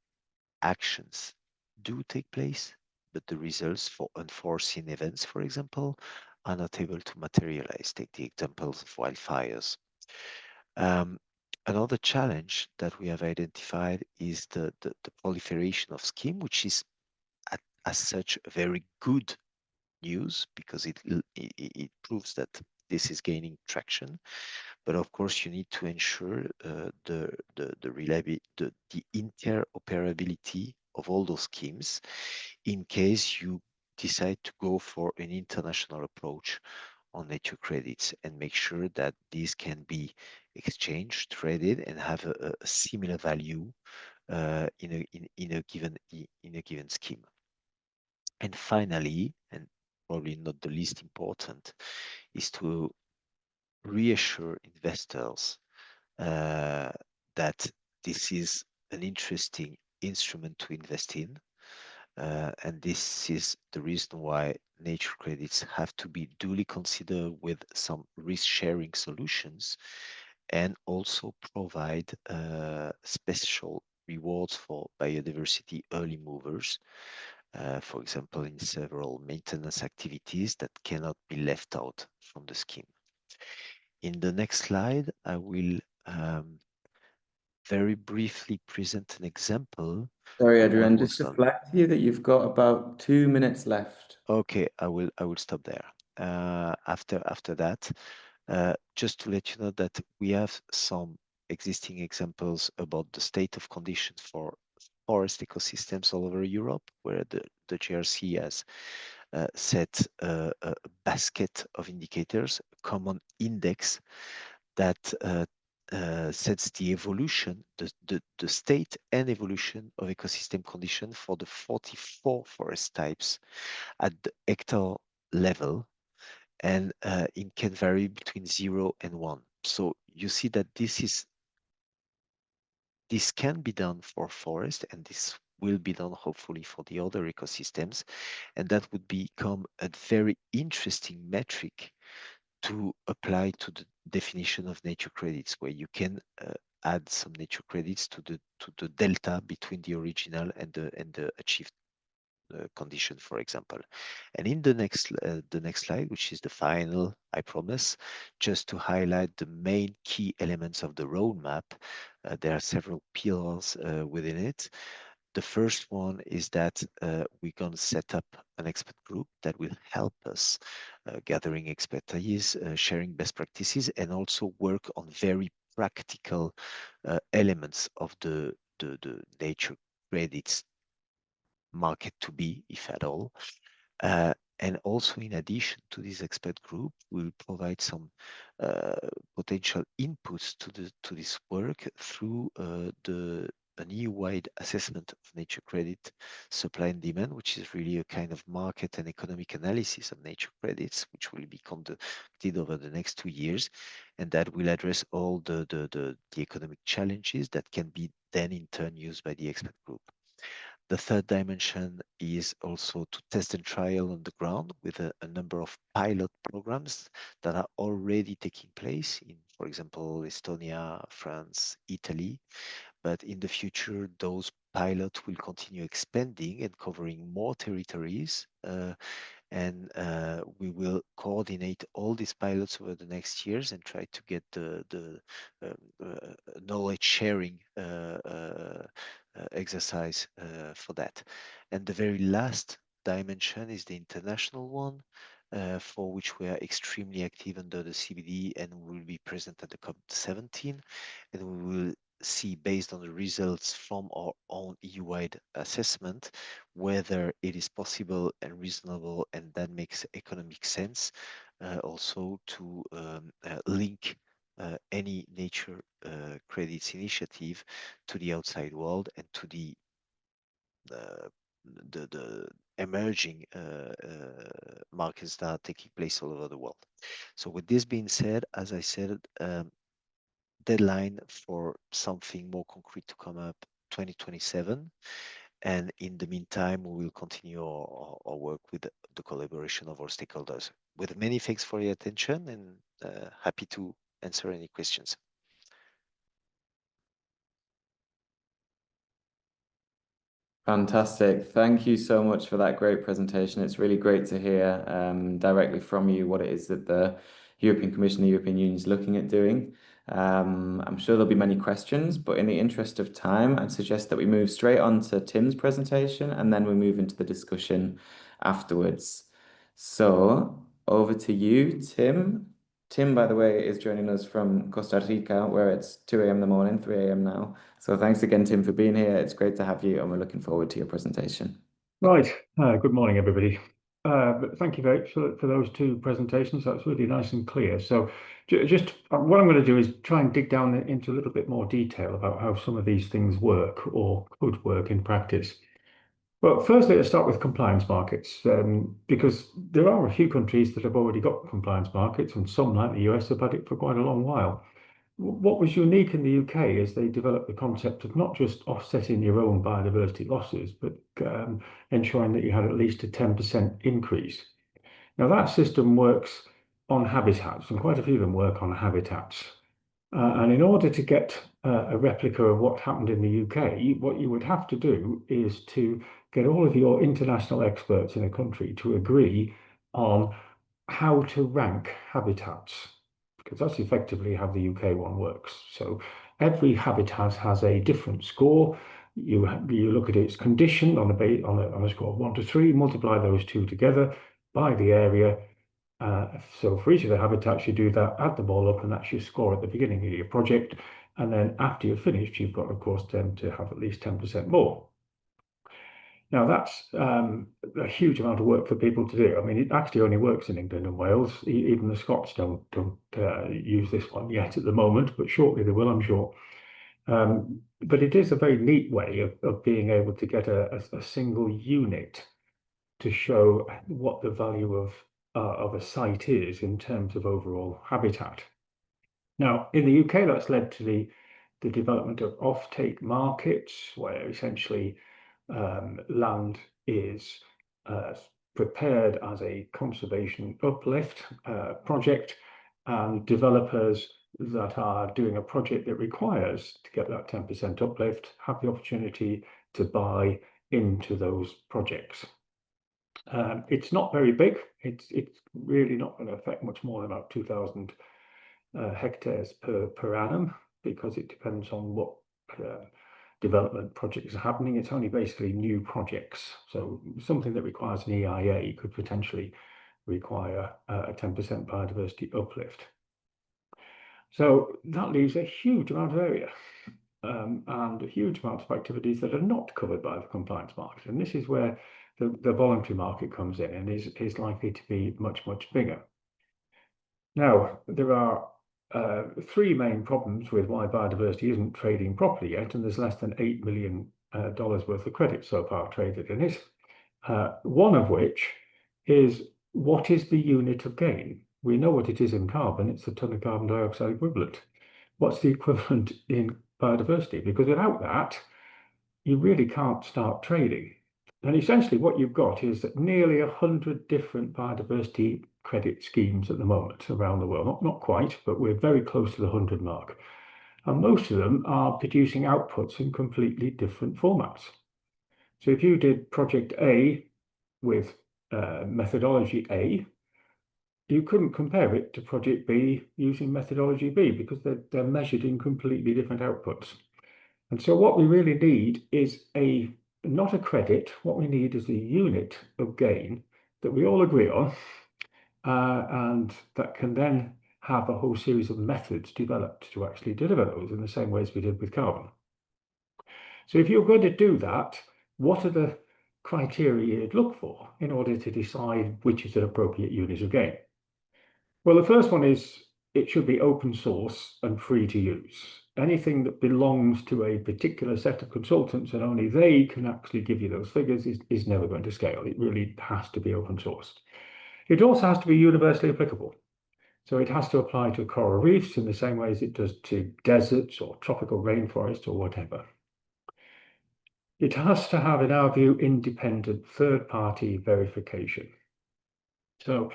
actions do take place, but the results for unforeseen events, for example, are not able to materialize. Take the examples of wildfires. Another challenge that we have identified is the proliferation of scheme, which is as such very good news because it proves that this is gaining traction. But of course, you need to ensure the reliability, the interoperability of all those schemes in case you decide to go for an international approach on nature credits, and make sure that these can be exchanged, traded, and have a similar value in a given scheme. And finally, and probably not the least important, is to reassure investors that this is an interesting instrument to invest in. And this is the reason why nature credits have to be duly considered with some risk-sharing solutions, and also provide special rewards for biodiversity early movers, for example, in several maintenance activities that cannot be left out from the scheme. In the next slide, I will very briefly present an example. Sorry, Adrian, just to flag to you that you've got about 2 minutes left. Okay, I will stop there. After that, just to let you know that we have some existing examples about the state of conditions for forest ecosystems all over Europe, where the GRC has set a basket of indicators, a common index that sets the evolution, the state and evolution of ecosystem condition for the 44 forest types at the hectare level. and it can vary between 0 and 1. So you see that this can be done for forest, and this will be done hopefully for the other ecosystems, and that would become a very interesting metric to apply to the definition of nature credits, where you can add some nature credits to the delta between the original and the achieved condition, for example. And in the next slide, which is the final, I promise, just to highlight the main key elements of the roadmap. There are several pillars within it. The first one is that we're going to set up an expert group that will help us gathering expertise, sharing best practices, and also work on very practical elements of the nature credits market to be, if at all. And also, in addition to this expert group, we'll provide some potential inputs to this work through an EU-wide assessment of nature credit supply and demand, which is really a kind of market and economic analysis of nature credits, which will be conducted over the next 2 years, and that will address all the economic challenges that can be then in turn used by the expert group. The third dimension is also to test and trial on the ground with a number of pilot programs that are already taking place in, for example, Estonia, France, Italy. But in the future, those pilots will continue expanding and covering more territories. And we will coordinate all these pilots over the next years and try to get the knowledge sharing exercise for that. And the very last dimension is the international one, for which we are extremely active under the CBD, and we will be present at the COP17, and we will see, based on the results from our own EU-wide assessment, whether it is possible and reasonable, and that makes economic sense, also to link any nature credits initiative to the outside world and to the emerging markets that are taking place all over the world. So with this being said, as I said, deadline for something more concrete to come up 2027. And in the meantime, we will continue our work with the collaboration of our stakeholders. With many thanks for your attention, and happy to answer any questions. Fantastic. Thank you so much for that great presentation. It's really great to hear directly from you what it is that the European Commission, the European Union is looking at doing. I'm sure there'll be many questions, but in the interest of time, I'd suggest that we move straight on to Tim's presentation and then we move into the discussion afterwards. So over to you, Tim. Tim, by the way, is joining us from Costa Rica, where it's 2 a.m. in the morning, 3 a.m. now. So thanks again, Tim, for being here. It's great to have you, and we're looking forward to your presentation. Right. Good morning, everybody. But thank you very much for those two presentations. That's really nice and clear. So just what I'm going to do is try and dig down into a little bit more detail about how some of these things work or could work in practice. Well, firstly, let's start with compliance markets, because there are a few countries that have already got compliance markets, and some, like the US, have had it for quite a long while. What was unique in the UK is they developed the concept of not just offsetting your own biodiversity losses, but ensuring that you had at least a 10% increase. Now, that system works on habitats, and quite a few of them work on habitats. And in order to get a replica of what happened in the UK, what you would have to do is to get all of your international experts in a country to agree on how to rank habitats, because that's effectively how the UK one works. So every habitat has a different score. You look at its condition on a score of 1 to 3, multiply those two together by the area. So for each of the habitats, you do that, add them all up, and that's your score at the beginning of your project. And then after you're finished, you've got, of course, then to have at least 10% more. Now, that's a huge amount of work for people to do. I mean, it actually only works in England and Wales. Even the Scots don't use this one yet at the moment, but shortly they will, I'm sure. But it is a very neat way of being able to get a single unit to show what the value of of a site is in terms of overall habitat. Now, in the UK, that's led to the development of off-take markets, where essentially land is prepared as a conservation uplift project, and developers that are doing a project that requires to get that 10% uplift have the opportunity to buy into those projects. It's not very big. It's really not going to affect much more than about 2,000 hectares per annum, because it depends on what development projects are happening. It's only basically new projects. So something that requires an EIA could potentially require a 10% biodiversity uplift. So that leaves a huge amount of area and a huge amount of activities that are not covered by the compliance market. And this is where the voluntary market comes in and is likely to be much, much bigger. Now, there are three main problems with why biodiversity isn't trading properly yet, and there's less than $8 million worth of credit so far traded in it. One of which is, what is the unit of gain? We know what it is in carbon. It's the ton of carbon dioxide equivalent. What's the equivalent in biodiversity? Because without that, you really can't start trading. And essentially what you've got is that nearly 100 different biodiversity credit schemes at the moment around the world. Not quite, but we're very close to the 100 mark. And most of them are producing outputs in completely different formats. So if you did project A with methodology A, you couldn't compare it to project B using methodology B, because they're measured in completely different outputs. And so what we really need is not a credit. What we need is a unit of gain that we all agree on, and that can then have a whole series of methods developed to actually deliver those in the same way as we did with carbon. So if you're going to do that, what are the criteria you'd look for in order to decide which is an appropriate unit of gain? Well, the first one is it should be open source and free to use. Anything that belongs to a particular set of consultants and only they can actually give you those figures is never going to scale. It really has to be open source. It also has to be universally applicable. So it has to apply to coral reefs in the same way as it does to deserts or tropical rainforests or whatever. It has to have, in our view, independent third-party verification. So,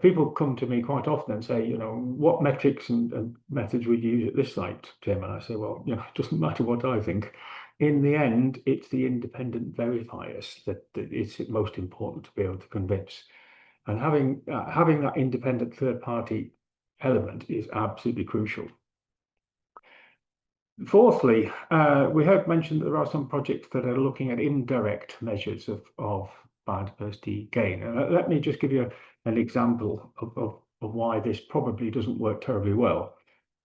people come to me quite often and say, what metrics and methods would you use at this site, Tim? And I say, well, it doesn't matter what I think. In the end, it's the independent verifiers that it's most important to be able to convince. And having that independent third-party element is absolutely crucial. Fourthly, we have mentioned that there are some projects that are looking at indirect measures of biodiversity gain. Let me just give you an example of why this probably doesn't work terribly well.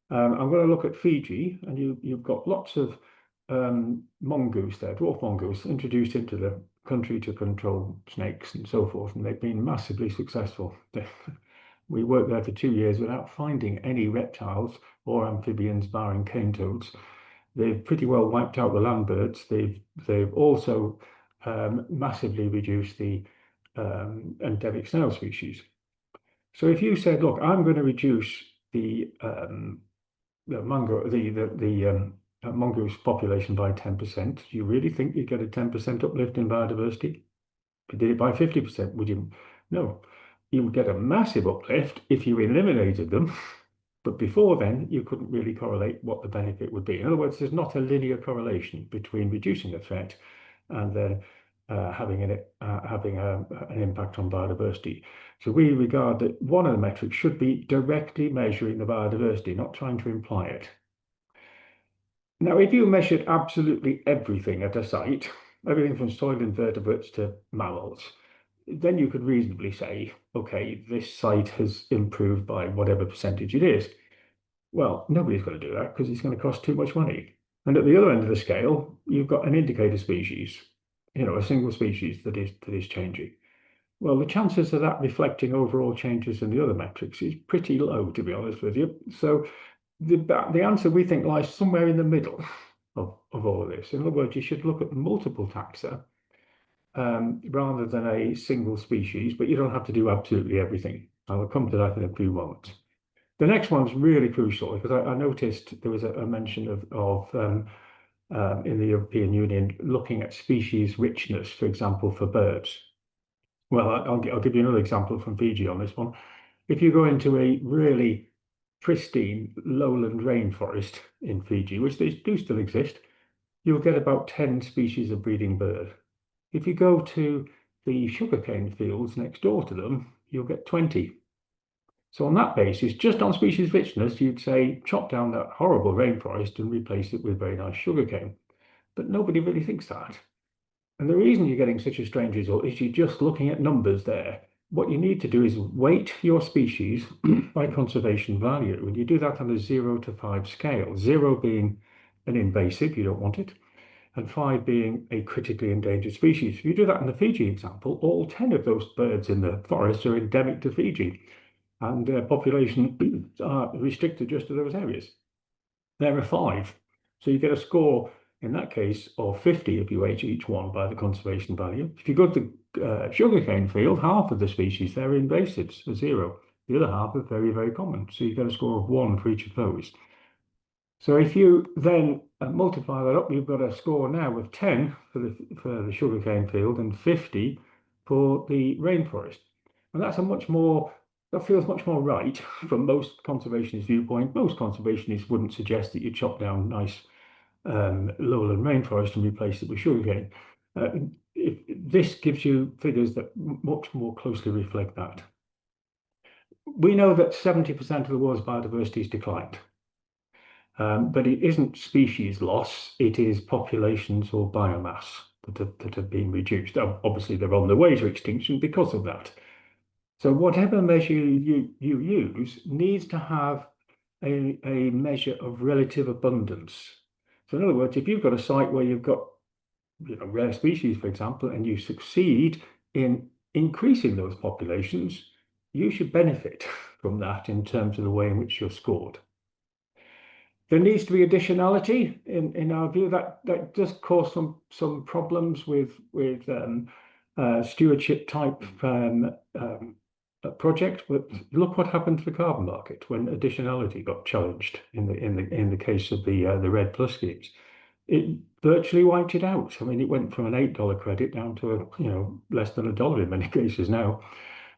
I'm going to look at Fiji, and you've got lots of mongoose there, dwarf mongoose, introduced into the country to control snakes and so forth, and they've been massively successful. We worked there for 2 years without finding any reptiles or amphibians, barring cane toads. They've pretty well wiped out the land birds. They've also massively reduced the endemic snail species. So if you said, look, I'm going to reduce the mongoose population by 10%, do you really think you'd get a 10% uplift in biodiversity? If you did it by 50%, would you? No. You would get a massive uplift if you eliminated them, but before then, you couldn't really correlate what the benefit would be. In other words, there's not a linear correlation between reducing a threat and then having an impact on biodiversity. So we regard that one of the metrics should be directly measuring the biodiversity, not trying to imply it. Now, if you measured absolutely everything at a site, everything from soil invertebrates to mammals, then you could reasonably say, okay, this site has improved by whatever percentage it is. Well, nobody's going to do that because it's going to cost too much money. And at the other end of the scale, you've got an indicator species, a single species that is changing. Well, the chances of that reflecting overall changes in the other metrics is pretty low, to be honest with you. So the answer, we think, lies somewhere in the middle of all of this. In other words, you should look at multiple taxa rather than a single species, but you don't have to do absolutely everything. I will come to that in a few moments. The next one's really crucial because I noticed there was a mention of in the European Union looking at species richness, for example, for birds. Well, I'll give you another example from Fiji on this one. If you go into a really pristine lowland rainforest in Fiji, which they do still exist, you'll get about 10 species of breeding bird. If you go to the sugarcane fields next door to them, you'll get 20. So on that basis, just on species richness, you'd say chop down that horrible rainforest and replace it with very nice sugarcane. But nobody really thinks that. And the reason you're getting such a strange result is you're just looking at numbers there. What you need to do is weight your species by conservation value. And you do that on a 0 to 5 scale, 0 being an invasive, you don't want it, and 5 being a critically endangered species. If you do that in the Fiji example, all 10 of those birds in the forest are endemic to Fiji, and their population are restricted just to those areas. There are 5. So you get a score in that case of 50 if you weight each one by the conservation value. If you go to the sugarcane field, half of the species there are invasives, a 0. The other half are very, very common. So you get a score of 1 for each of those. So if you then multiply that up, you've got a score now of 10 for the sugarcane field and 50 for the rainforest. And that's that feels much more right from most conservationists' viewpoint. Most conservationists wouldn't suggest that you chop down nice lowland rainforest and replace it with sugarcane. This gives you figures that much more closely reflect that. We know that 70% of the world's biodiversity has declined. But it isn't species loss, it is populations or biomass that have been reduced. Obviously, they're on the way to extinction because of that. So whatever measure you use needs to have a measure of relative abundance. So in other words, if you've got a site where you've got rare species, for example, and you succeed in increasing those populations, you should benefit from that in terms of the way in which you're scored. There needs to be additionality in our view. That does cause some problems with stewardship type project. But look what happened to the carbon market when additionality got challenged in the case of the REDD+ schemes. It virtually wiped it out. I mean, it went from an $8 credit down to less than $1 in many cases now,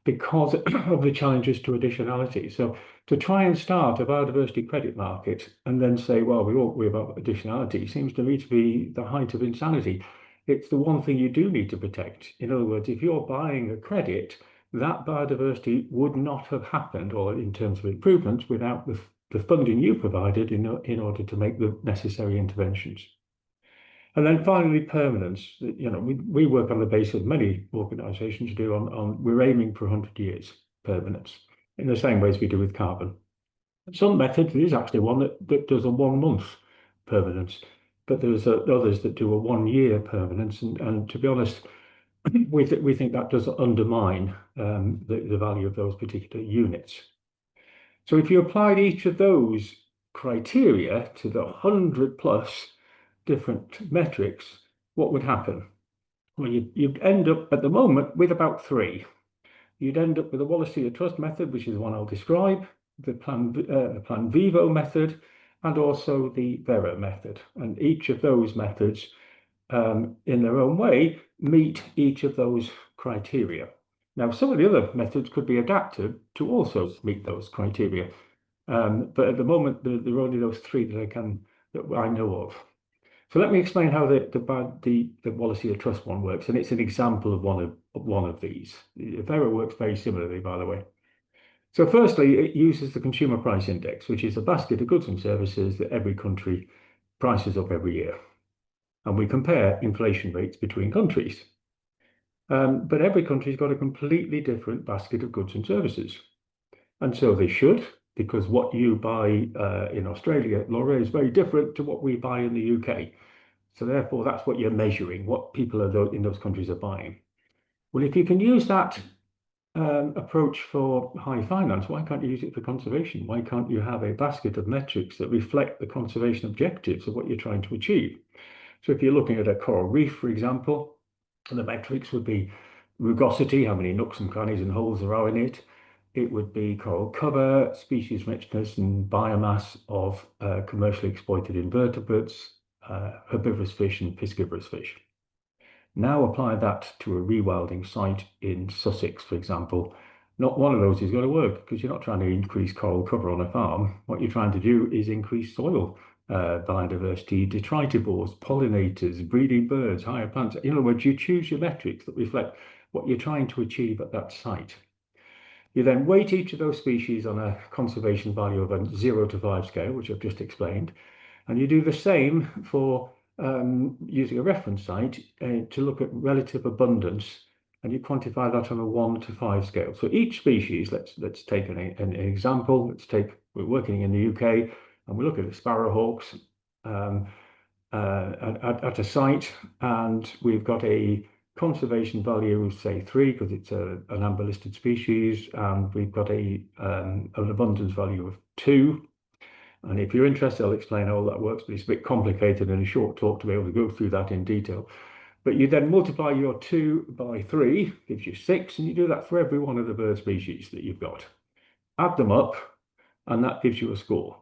because of the challenges to additionality. So to try and start a biodiversity credit market and then say, well, we won't worry about additionality seems to me to be the height of insanity. It's the one thing you do need to protect. In other words, if you're buying a credit, that biodiversity would not have happened, or in terms of improvements, without the funding you provided in order to make the necessary interventions. And then finally, permanence. We work on the basis of many organisations do we're aiming for 100 years permanence in the same way as we do with carbon. Some methods, there is actually one that does a 1 month permanence, but there's others that do a 1 year permanence. And to be honest, we think that does undermine the value of those particular units. So if you applied each of those criteria to the 100+ different metrics, what would happen? Well, you'd end up at the moment with about 3. You'd end up with the Wallacea Trust method, which is the one I'll describe, the Plan Vivo method, and also the Vera method. And each of those methods, in their own way, meet each of those criteria. Now, some of the other methods could be adapted to also meet those criteria. But at the moment, there are only those 3 that I know of. So let me explain how the Wallacea Trust one works, and it's an example of one of these. Vera works very similarly, by the way. So firstly, it uses the Consumer Price Index, which is a basket of goods and services that every country prices up every year. And we compare inflation rates between countries. But every country's got a completely different basket of goods and services. And so they should, because what you buy in Australia, Laura, is very different to what we buy in the UK. So therefore, that's what you're measuring, what people in those countries are buying. Well, if you can use that approach for high finance, why can't you use it for conservation? Why can't you have a basket of metrics that reflect the conservation objectives of what you're trying to achieve? So if you're looking at a coral reef, for example, And the metrics would be rugosity, how many nooks and crannies and holes there are in it. It would be coral cover, species richness, and biomass of commercially exploited invertebrates, herbivorous fish, and piscivorous fish. Now apply that to a rewilding site in Sussex, for example. Not one of those is going to work because you're not trying to increase coral cover on a farm. What you're trying to do is increase soil biodiversity, detritivores, pollinators, breeding birds, higher plants. In other words, you choose your metrics that reflect what you're trying to achieve at that site. You then weight each of those species on a conservation value of a 0 to 5 scale, which I've just explained. And you do the same for using a reference site to look at relative abundance, and you quantify that on a 1 to 5 scale. So each species, let's take an example. We're working in the UK, and we look at the sparrowhawks at a site, and we've got a conservation value of say 3 because it's an amber listed species, and we've got an abundance value of 2. And if you're interested, I'll explain how all that works, but it's a bit complicated in a short talk to be able to go through that in detail. But you then multiply your 2 by 3, gives you 6, and you do that for every one of the bird species that you've got. Add them up, and that gives you a score.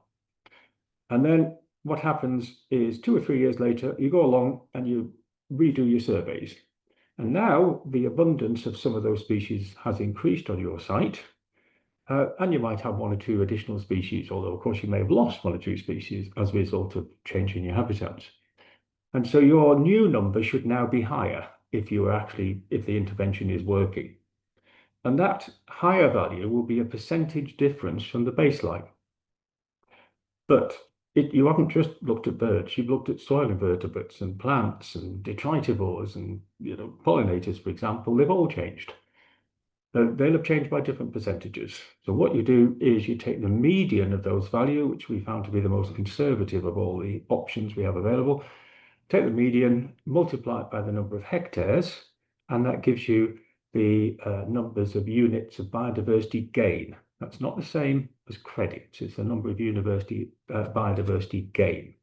And then what happens is 2 or 3 years later, you go along and you redo your surveys. And now the abundance of some of those species has increased on your site. And you might have 1 or 2 additional species, although of course you may have lost 1 or 2 species as a result of changing your habitats. And so your new number should now be higher if the intervention is working. And that higher value will be a percentage difference from the baseline. But you haven't just looked at birds, you've looked at soil invertebrates and plants and detritivores and pollinators, for example. They've all changed. They'll have changed by different percentages. So what you do is you take the median of those values, which we found to be the most conservative of all the options we have available. Take the median, multiply it by the number of hectares, and that gives you the numbers of units of biodiversity gain. That's not the same as credits. It's the number of biodiversity gain.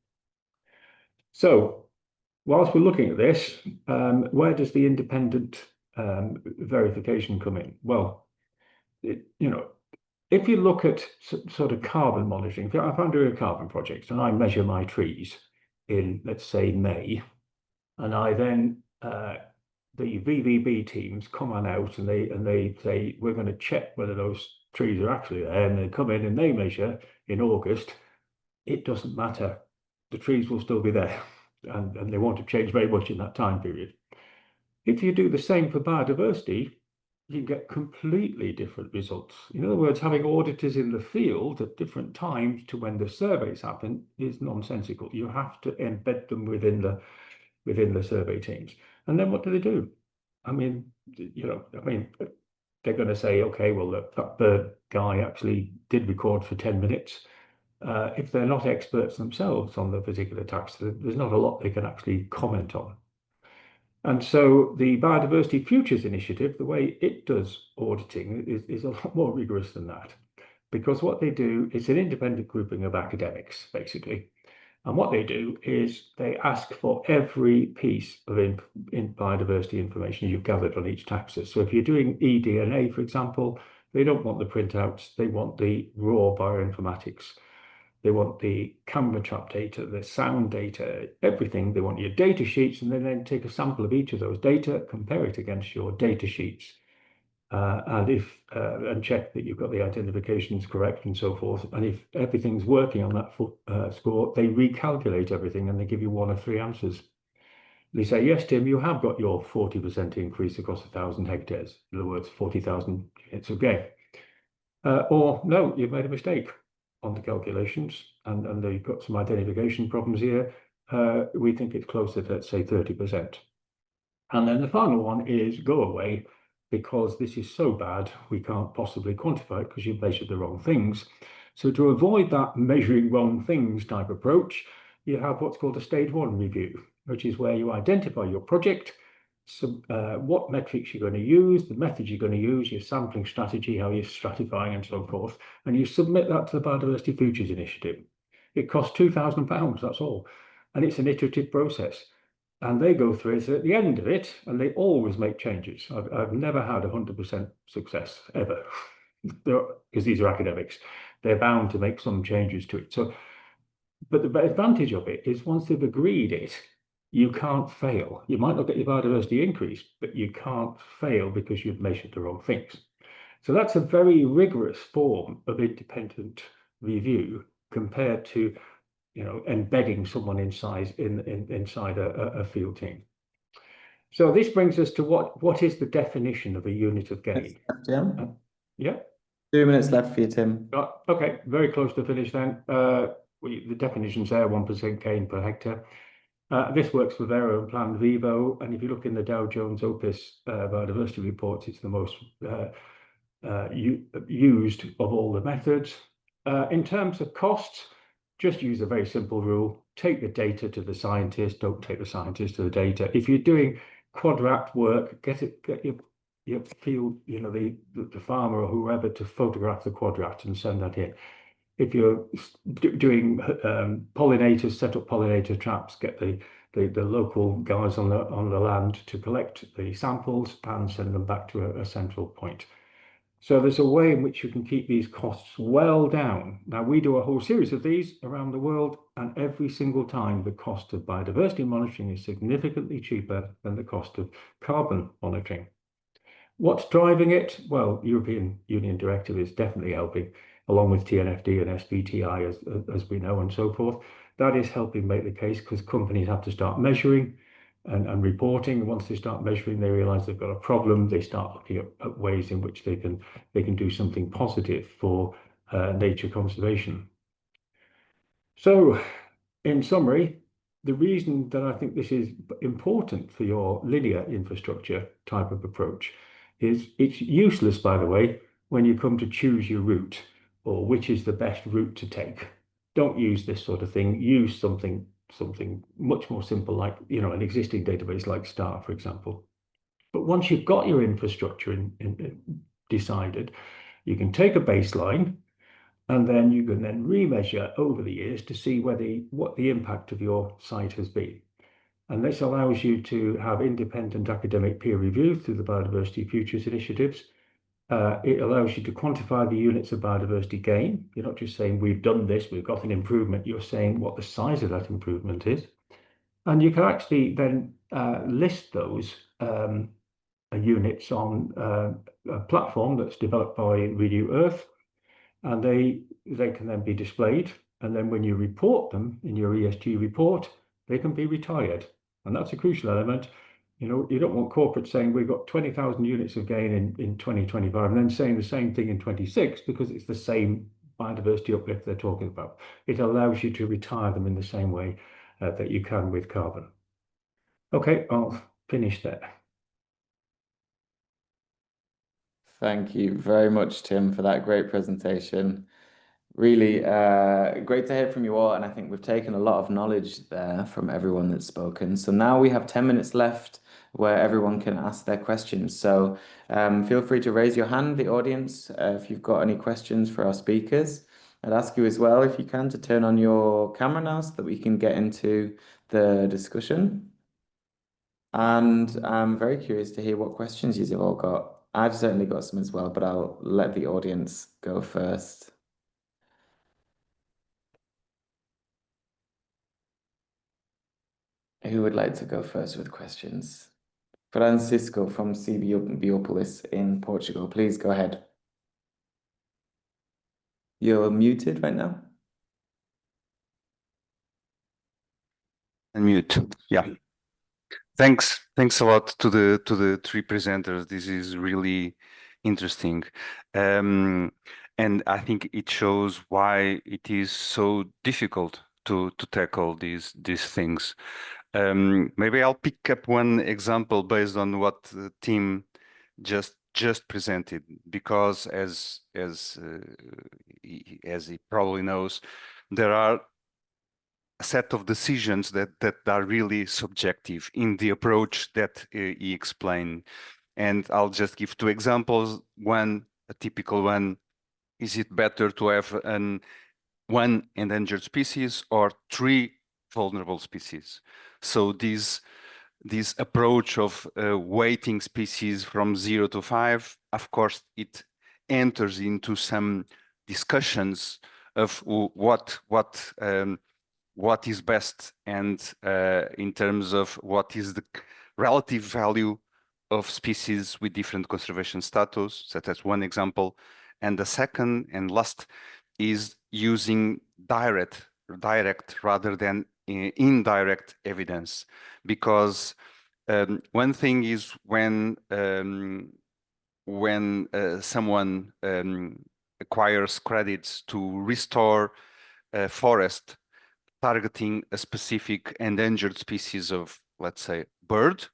So whilst we're looking at this, where does the independent verification come in? Well, if you look at sort of carbon monitoring, if I'm doing a carbon project and I measure my trees in, let's say, May, and I then the VVB teams come on out and they say we're going to check whether those trees are actually there, and they come in and they measure in August, it doesn't matter. The trees will still be there, and they won't have changed very much in that time period. If you do the same for biodiversity, you get completely different results. In other words, having auditors in the field at different times to when the surveys happen is nonsensical. You have to embed them within the survey teams. And then what do? I mean, they're going to say, okay, well, that bird guy actually did record for 10 minutes. If they're not experts themselves on the particular tax, there's not a lot they can actually comment on. And so the Biodiversity Futures Initiative, the way it does auditing is a lot more rigorous than that, because what they do is an independent grouping of academics, basically. And what they do is they ask for every piece of biodiversity information you've gathered on each taxus. So if you're doing eDNA, for example, they don't want the printouts, they want the raw bioinformatics. They want the camera trap data, the sound data, everything. They want your data sheets, and then take a sample of each of those data, compare it against your data sheets, and check that you've got the identifications correct and so forth. And if everything's working on that score, they recalculate everything and they give you 1 of 3 answers. They say, yes, Tim, you have got your 40% increase across 1,000 hectares. In other words, 40,000 units of gain. Or no, you've made a mistake on the calculations, and they've got some identification problems here. We think it's closer to, let's say, 30%. And then the final one is go away, because this is so bad, we can't possibly quantify it because you've measured the wrong things. So to avoid that measuring wrong things type approach, you have what's called a stage 1 review, which is where you identify your project, what metrics you're going to use, the methods you're going to use, your sampling strategy, how you're stratifying and so forth, and you submit that to the Biodiversity Futures Initiative. It costs £2,000, that's all. And it's an iterative process. And they go through it at the end of it, and they always make changes. I've never had 100% success ever, because these are academics. They're bound to make some changes to it. So, but the advantage of it is once they've agreed it, you can't fail. You might not get your biodiversity increase, but you can't fail because you've measured the wrong things. So that's a very rigorous form of independent review compared to, embedding someone inside a field team. So this brings us to what is the definition of a unit of gain? Tim? Yeah. 2 minutes left for you, Tim. Okay, very close to finish then. The definition's there, 1% gain per hectare. This works for Vero and Plan Vivo, and if you look in the Dow Jones Opus biodiversity reports, it's the most used of all the methods. In terms of costs, just use a very simple rule. Take the data to the scientist, don't take the scientist to the data. If you're doing quadrat work, get your field, the farmer or whoever to photograph the quadrat and send that in. If you're doing pollinators, set up pollinator traps, get the local guys on the land to collect the samples and send them back to a central point. So there's a way in which you can keep these costs well down. Now, we do a whole series of these around the world, and every single time the cost of biodiversity monitoring is significantly cheaper than the cost of carbon monitoring. What's driving it? Well, European Union directive is definitely helping, along with TNFD and SBTI, as we know, and so forth. That is helping make the case because companies have to start measuring and reporting. Once they start measuring, they realize they've got a problem. They start looking at ways in which they can do something positive for nature conservation. So, in summary, the reason that I think this is important for your linear infrastructure type of approach is it's useless, by the way, when you come to choose your route or which is the best route to take. Don't use this sort of thing. Use something much more simple, like an existing database like STAR, for example. But once you've got your infrastructure decided, you can take a baseline, and then you can then remeasure over the years to see what the impact of your site has been. And this allows you to have independent academic peer review through the Biodiversity Futures initiatives. It allows you to quantify the units of biodiversity gain. You're not just saying, we've done this, we've got an improvement. You're saying what the size of that improvement is. And you can actually then list those units on a platform that's developed by Renew Earth. And they can then be displayed. And then when you report them in your ESG report, they can be retired. And that's a crucial element. You don't want corporate saying we've got 20,000 units of gain in 2025 and then saying the same thing in 26 because it's the same biodiversity uplift they're talking about. It allows you to retire them in the same way that you can with carbon. Okay, I'll finish there. Thank you very much, Tim, for that great presentation. Really great to hear from you all, and I think we've taken a lot of knowledge there from everyone that's spoken. So now we have 10 minutes left where everyone can ask their questions. So feel free to raise your hand, the audience, if you've got any questions for our speakers. I'd ask you as well, if you can, to turn on your camera now so that we can get into the discussion. And I'm very curious to hear what questions you've all got. I've certainly got some as well, but I'll let the audience go first. Who would like to go first with questions? Francisco from Biopolis in Portugal, please go ahead. You're muted right now. Unmute. Yeah. Thanks a lot to the three presenters. This is really interesting, and I think it shows why it is so difficult to tackle these things. Maybe I'll pick up one example based on what Tim just presented, because as he probably knows, there are a set of decisions that are really subjective in the approach that he explained. And I'll just give two examples. One, a typical one, is it better to have one endangered species or 3 vulnerable species? So these this approach of weighting species from 0 to 5, of course, it enters into some discussions of what is best, and in terms of what is the relative value of species with different conservation status. So that's one example. And the second and last is using direct rather than indirect evidence, because one thing is when someone acquires credits to restore a forest targeting a specific endangered species of, let's say, bird.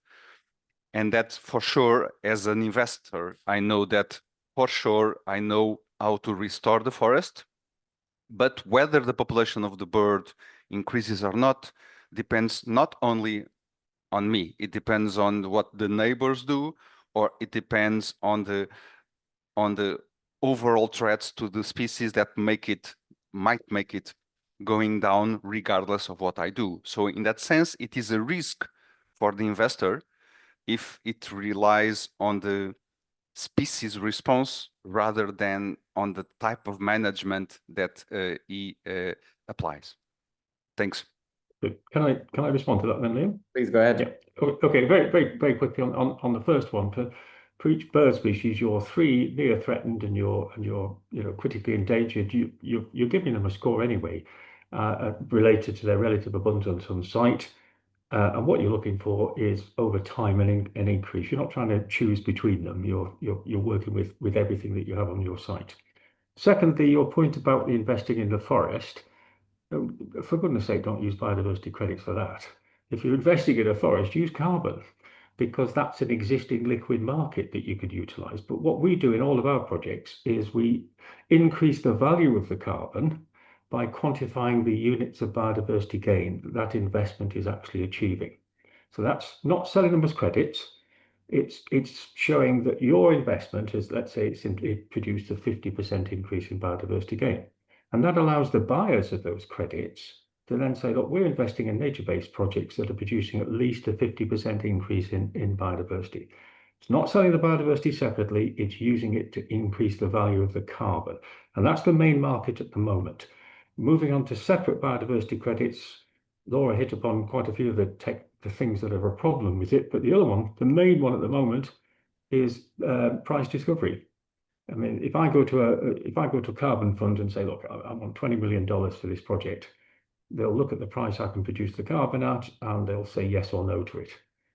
And that for sure, as an investor, I know that for sure, I know how to restore the forest. But whether the population of the bird increases or not depends not only on me, it depends on what the neighbors do, or it depends on the overall threats to the species that might make it going down regardless of what I do. So in that sense, it is a risk for the investor if it relies on the species response rather than on the type of management that he applies. Thanks. Good. Can I respond to that then, Liam? Please go ahead. Yeah. Okay. Very quickly on the first one. For each bird species, you're 3 near threatened and you're critically endangered. You're giving them a score anyway, related to their relative abundance on site. And what you're looking for is over time an increase. You're not trying to choose between them. You're working with everything that you have on your site. Secondly, your point about the investing in the forest. For goodness sake, don't use biodiversity credits for that. If you're investing in a forest, use carbon, because that's an existing liquid market that you could utilize. But what we do in all of our projects is we increase the value of the carbon by quantifying the units of biodiversity gain that investment is actually achieving. So that's not selling them as credits. It's showing that your investment is, let's say, it produced a 50% increase in biodiversity gain. And that allows the buyers of those credits to then say, look, we're investing in nature-based projects that are producing at least a 50% increase in biodiversity. It's not selling the biodiversity separately, it's using it to increase the value of the carbon. And that's the main market at the moment. Moving on to separate biodiversity credits, Laura hit upon quite a few of the things that are a problem with it, but the other one, the main one at the moment, is price discovery. I mean, if I go to a carbon fund and say, look, I want $20 million for this project, they'll look at the price I can produce the carbon at, and they'll say yes or no to it.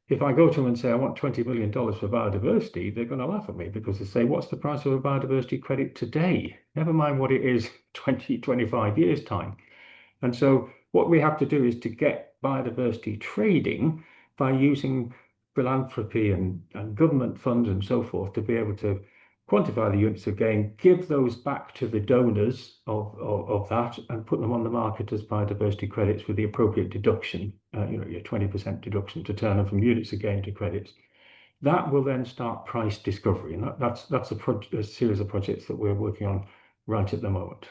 If I go to them and say I want $20 million for biodiversity, they're going to laugh at me, because they say, what's the price of a biodiversity credit today? Never mind what it is 20, 25 years' time. And so what we have to do is to get biodiversity trading by using philanthropy and government funds and so forth to be able to quantify the units of gain, give those back to the donors of that, and put them on the market as biodiversity credits with the appropriate deduction, your 20% deduction to turn them from units of gain to credits. That will then start price discovery, and that's a series of projects that we're working on right at the moment.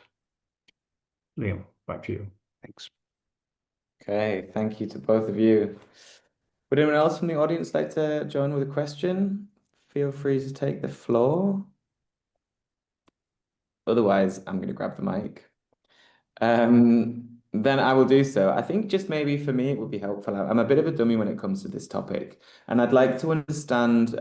Liam, back to you. Thanks. Okay, thank you to both of you. Would anyone else from the audience like to join with a question? Feel free to take the floor. Otherwise, I'm going to grab the mic. Then I will do so. I think just maybe for me, it would be helpful. I'm a bit of a dummy when it comes to this topic. And I'd like to understand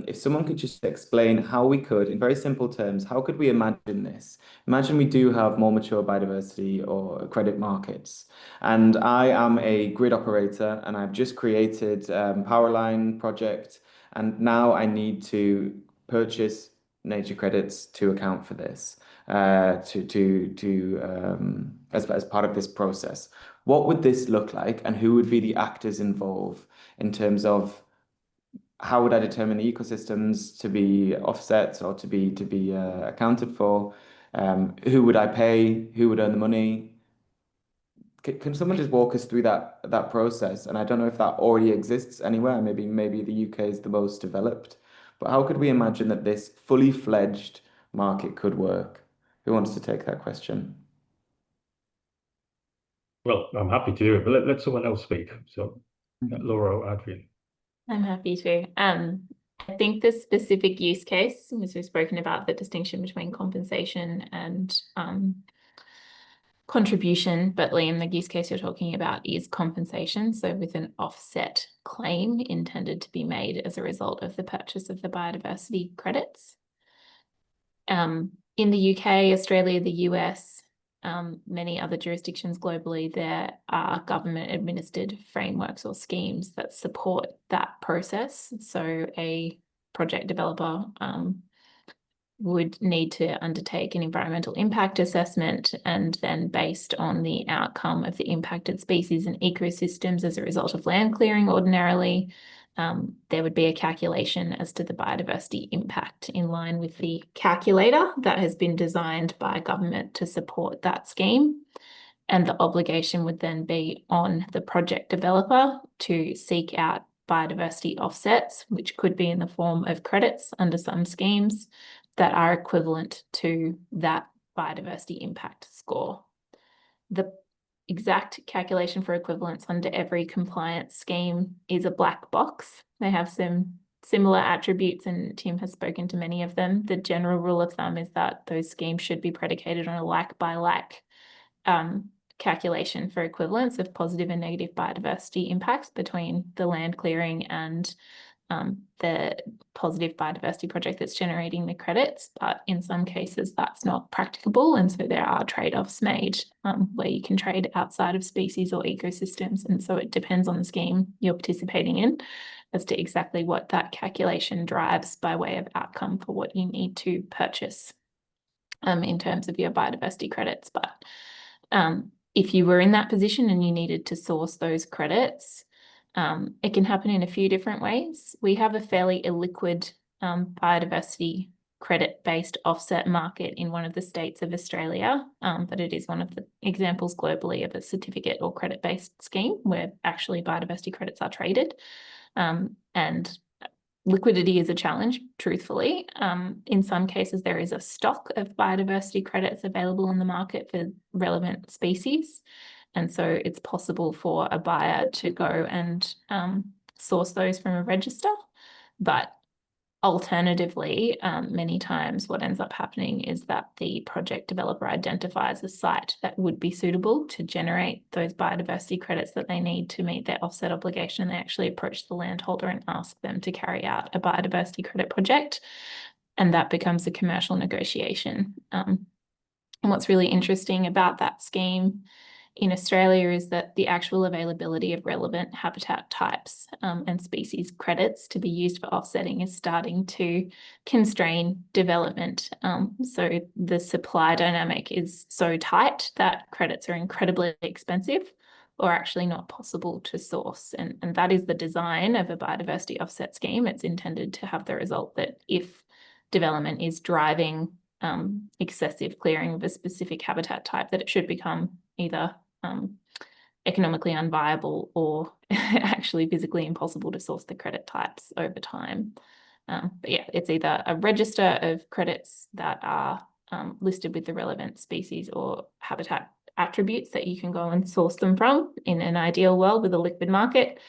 if someone could just explain how we could, in very simple terms, how could we imagine this? Imagine we do have more mature biodiversity or credit markets. And I am a grid operator, and I've just created a power line project. And now I need to purchase nature credits to account for this. As part of this process. What would this look like, and who would be the actors involved in terms of how would I determine the ecosystems to be offset or to be accounted for? Who would I pay? Who would earn the money? Can someone just walk us through that process? And I don't know if that already exists anywhere. Maybe the UK is the most developed, but how could we imagine that this fully fledged market could work? Who wants to take that question? Well, I'm happy to do it, but let someone else speak. So, Laura or Adrian. I'm happy to. I think the specific use case, as we've spoken about the distinction between compensation and contribution, but Liam, the use case you're talking about is compensation. So with an offset claim intended to be made as a result of the purchase of the biodiversity credits. In the UK, Australia, the US, many other jurisdictions globally, there are government administered frameworks or schemes that support that process. So a project developer would need to undertake an environmental impact assessment, and then based on the outcome of the impacted species and ecosystems as a result of land clearing ordinarily, there would be a calculation as to the biodiversity impact in line with the calculator that has been designed by government to support that scheme. And the obligation would then be on the project developer to seek out biodiversity offsets, which could be in the form of credits under some schemes that are equivalent to that biodiversity impact score. The exact calculation for equivalence under every compliance scheme is a black box. They have some similar attributes, and Tim has spoken to many of them. The general rule of thumb is that those schemes should be predicated on a like by like calculation for equivalence of positive and negative biodiversity impacts between the land clearing and the positive biodiversity project that's generating the credits. But in some cases that's not practicable, and so there are trade-offs made where you can trade outside of species or ecosystems, and so it depends on the scheme you're participating in as to exactly what that calculation drives by way of outcome for what you need to purchase in terms of your biodiversity credits. But if you were in that position and you needed to source those credits, it can happen in a few different ways. We have a fairly illiquid biodiversity credit-based offset market in one of the states of Australia, but it is one of the examples globally of a certificate or credit-based scheme where actually biodiversity credits are traded. And liquidity is a challenge, truthfully. In some cases, there is a stock of biodiversity credits available in the market for relevant species. And so it's possible for a buyer to go and source those from a register. But alternatively, many times what ends up happening is that the project developer identifies a site that would be suitable to generate those biodiversity credits that they need to meet their offset obligation. And they actually approach the landholder and ask them to carry out a biodiversity credit project. And that becomes a commercial negotiation. And what's really interesting about that scheme in Australia is that the actual availability of relevant habitat types and species credits to be used for offsetting is starting to constrain development. So the supply dynamic is so tight that credits are incredibly expensive or actually not possible to source. And that is the design of a biodiversity offset scheme. It's intended to have the result that if development is driving excessive clearing of a specific habitat type, that it should become either economically unviable or actually physically impossible to source the credit types over time. But yeah, it's either a register of credits that are listed with the relevant species or habitat attributes that you can go and source them from in an ideal world with a liquid market.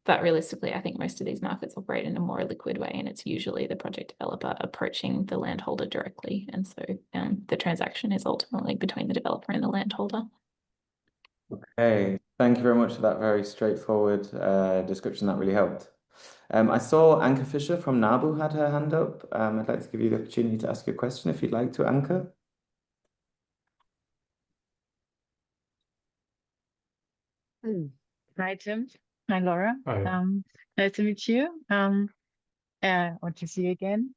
But realistically, I think most of these markets operate in a more liquid way, and it's usually the project developer approaching the landholder directly. And so the transaction is ultimately between the developer and the landholder. Okay, thank you very much for that very straightforward description. That really helped. I saw Anka Fisher from NABU had her hand up. I'd like to give you the opportunity to ask a question if you'd like to, Anka. Hi, Tim. Hi, Laura. Hi. Nice to meet you. Or to see you again.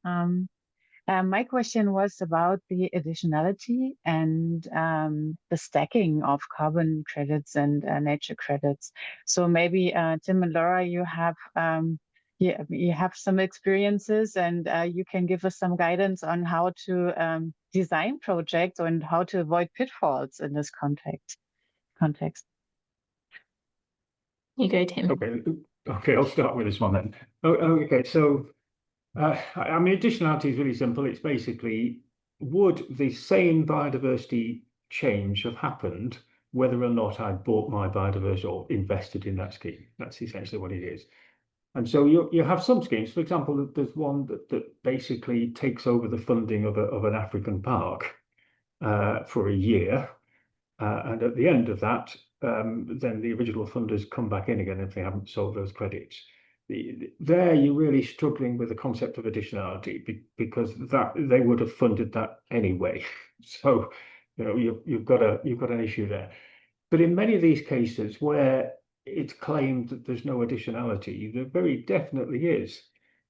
My question was about the additionality and the stacking of carbon credits and nature credits. So maybe Tim and Laura, you have some experiences, and you can give us some guidance on how to design projects and how to avoid pitfalls in this context. You go, Tim. Okay, I'll start with this one then. Okay, so I mean, additionality is really simple. It's basically, would the same biodiversity change have happened whether or not I bought my biodiversity or invested in that scheme? That's essentially what it is. And so you have some schemes. For example, there's one that basically takes over the funding of an African park for a year. And at the end of that, then the original funders come back in again if they haven't sold those credits. There, you're really struggling with the concept of additionality because that they would have funded that anyway. So, you've got an issue there. But in many of these cases where it's claimed that there's no additionality, there very definitely is.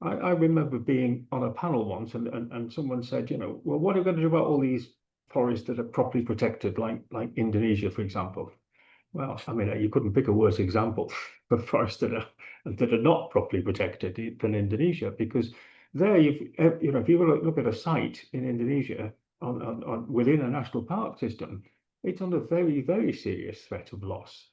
I remember being on a panel once and someone said, well, what are we going to do about all these forests that are properly protected, like Indonesia, for example? Well, I mean, you couldn't pick a worse example for forests that are not properly protected than Indonesia, because there, if you look at a site in Indonesia within a national park system, it's under very, very serious threat of loss.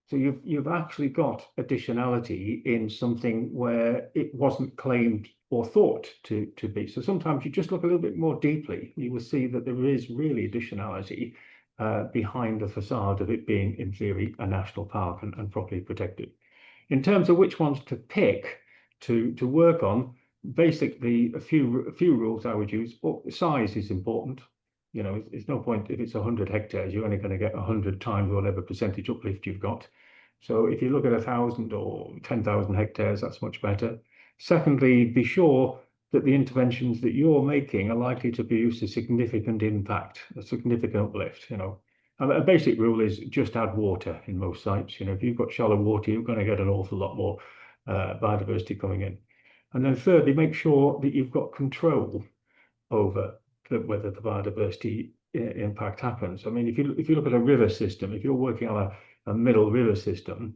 So you've actually got additionality in something where it wasn't claimed or thought to be. So sometimes you just look a little bit more deeply, you will see that there is really additionality behind the facade of it being, in theory, a national park and properly protected. In terms of which ones to pick to work on, basically a few rules I would use. Size is important. It's no point if it's 100 hectares, you're only going to get 100 times whatever percentage uplift you've got. So if you look at 1,000 or 10,000 hectares, that's much better. Secondly, be sure that the interventions that you're making are likely to produce a significant impact, a significant uplift. A basic rule is just add water in most sites. If you've got shallow water, you're going to get an awful lot more biodiversity coming in. And then thirdly, make sure that you've got control over whether the biodiversity impact happens. I mean, if you look at a river system, if you're working on a middle river system,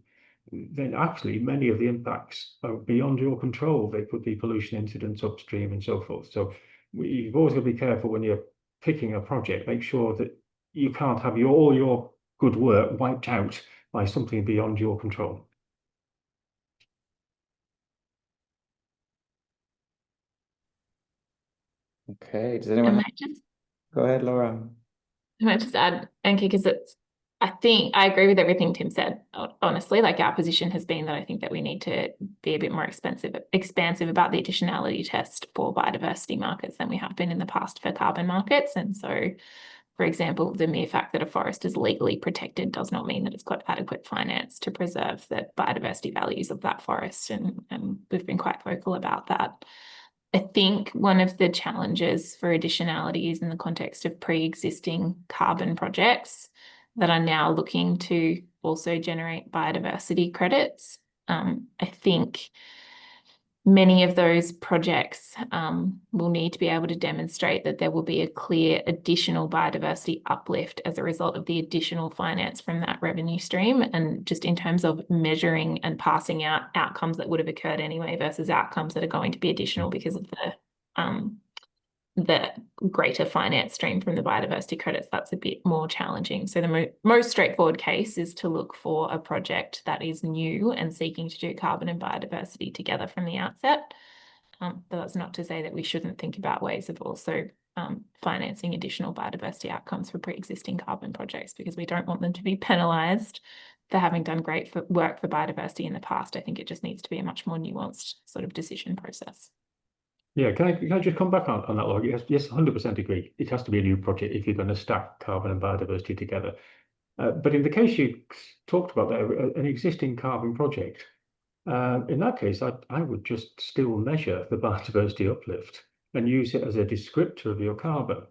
then actually many of the impacts are beyond your control. They could be pollution incidents upstream and so forth. So you've always got to be careful when you're picking a project. Make sure that you can't have all your good work wiped out by something beyond your control. Okay, does anyone go ahead, Laura? I might just add, Anke, because I think I agree with everything Tim said. Honestly, like our position has been that I think that we need to be a bit more expansive about the additionality test for biodiversity markets than we have been in the past for carbon markets. And so, for example, the mere fact that a forest is legally protected does not mean that it's got adequate finance to preserve the biodiversity values of that forest. And we've been quite vocal about that. I think one of the challenges for additionality is in the context of pre-existing carbon projects that are now looking to also generate biodiversity credits. I think many of those projects will need to be able to demonstrate that there will be a clear additional biodiversity uplift as a result of the additional finance from that revenue stream. And just in terms of measuring and passing out outcomes that would have occurred anyway versus outcomes that are going to be additional because of the greater finance stream from the biodiversity credits, that's a bit more challenging. So the most straightforward case is to look for a project that is new and seeking to do carbon and biodiversity together from the outset. But that's not to say that we shouldn't think about ways of also financing additional biodiversity outcomes for pre-existing carbon projects, because we don't want them to be penalised for having done great work for biodiversity in the past. I think it just needs to be a much more nuanced sort of decision process. Yeah, can I just come back on that, Laura? Yes, 100% agree. It has to be a new project if you're going to stack carbon and biodiversity together. But in the case you talked about there, an existing carbon project, in that case, I would just still measure the biodiversity uplift and use it as a descriptor of your carbon.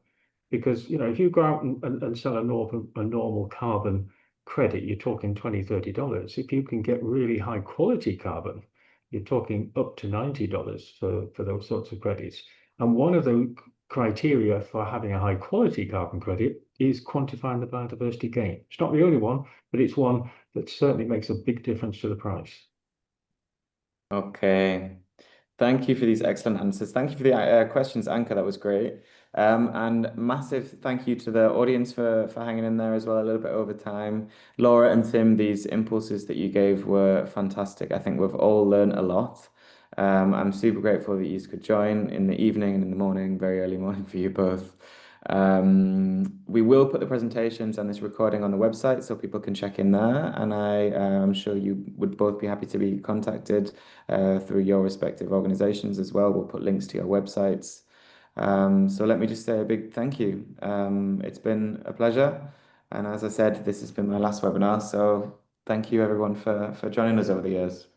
Because, if you go out and sell a normal carbon credit, you're talking $20, $30. If you can get really high quality carbon, you're talking up to $90 for those sorts of credits. And one of the criteria for having a high quality carbon credit is quantifying the biodiversity gain. It's not the only one, but it's one that certainly makes a big difference to the price. Okay. Thank you for these excellent answers. Thank you for the questions, Anke. That was great. And massive thank you to the audience for hanging in there as well, a little bit over time. Laura and Tim, these impulses that you gave were fantastic. I think we've all learned a lot. I'm super grateful that you could join in the evening and in the morning, very early morning for you both. We will put the presentations and this recording on the website so people can check in there. And I'm sure you would both be happy to be contacted through your respective organizations as well. We'll put links to your websites. So let me just say a big thank you. It's been a pleasure. And as I said, this has been my last webinar. So thank you everyone for joining us over the years.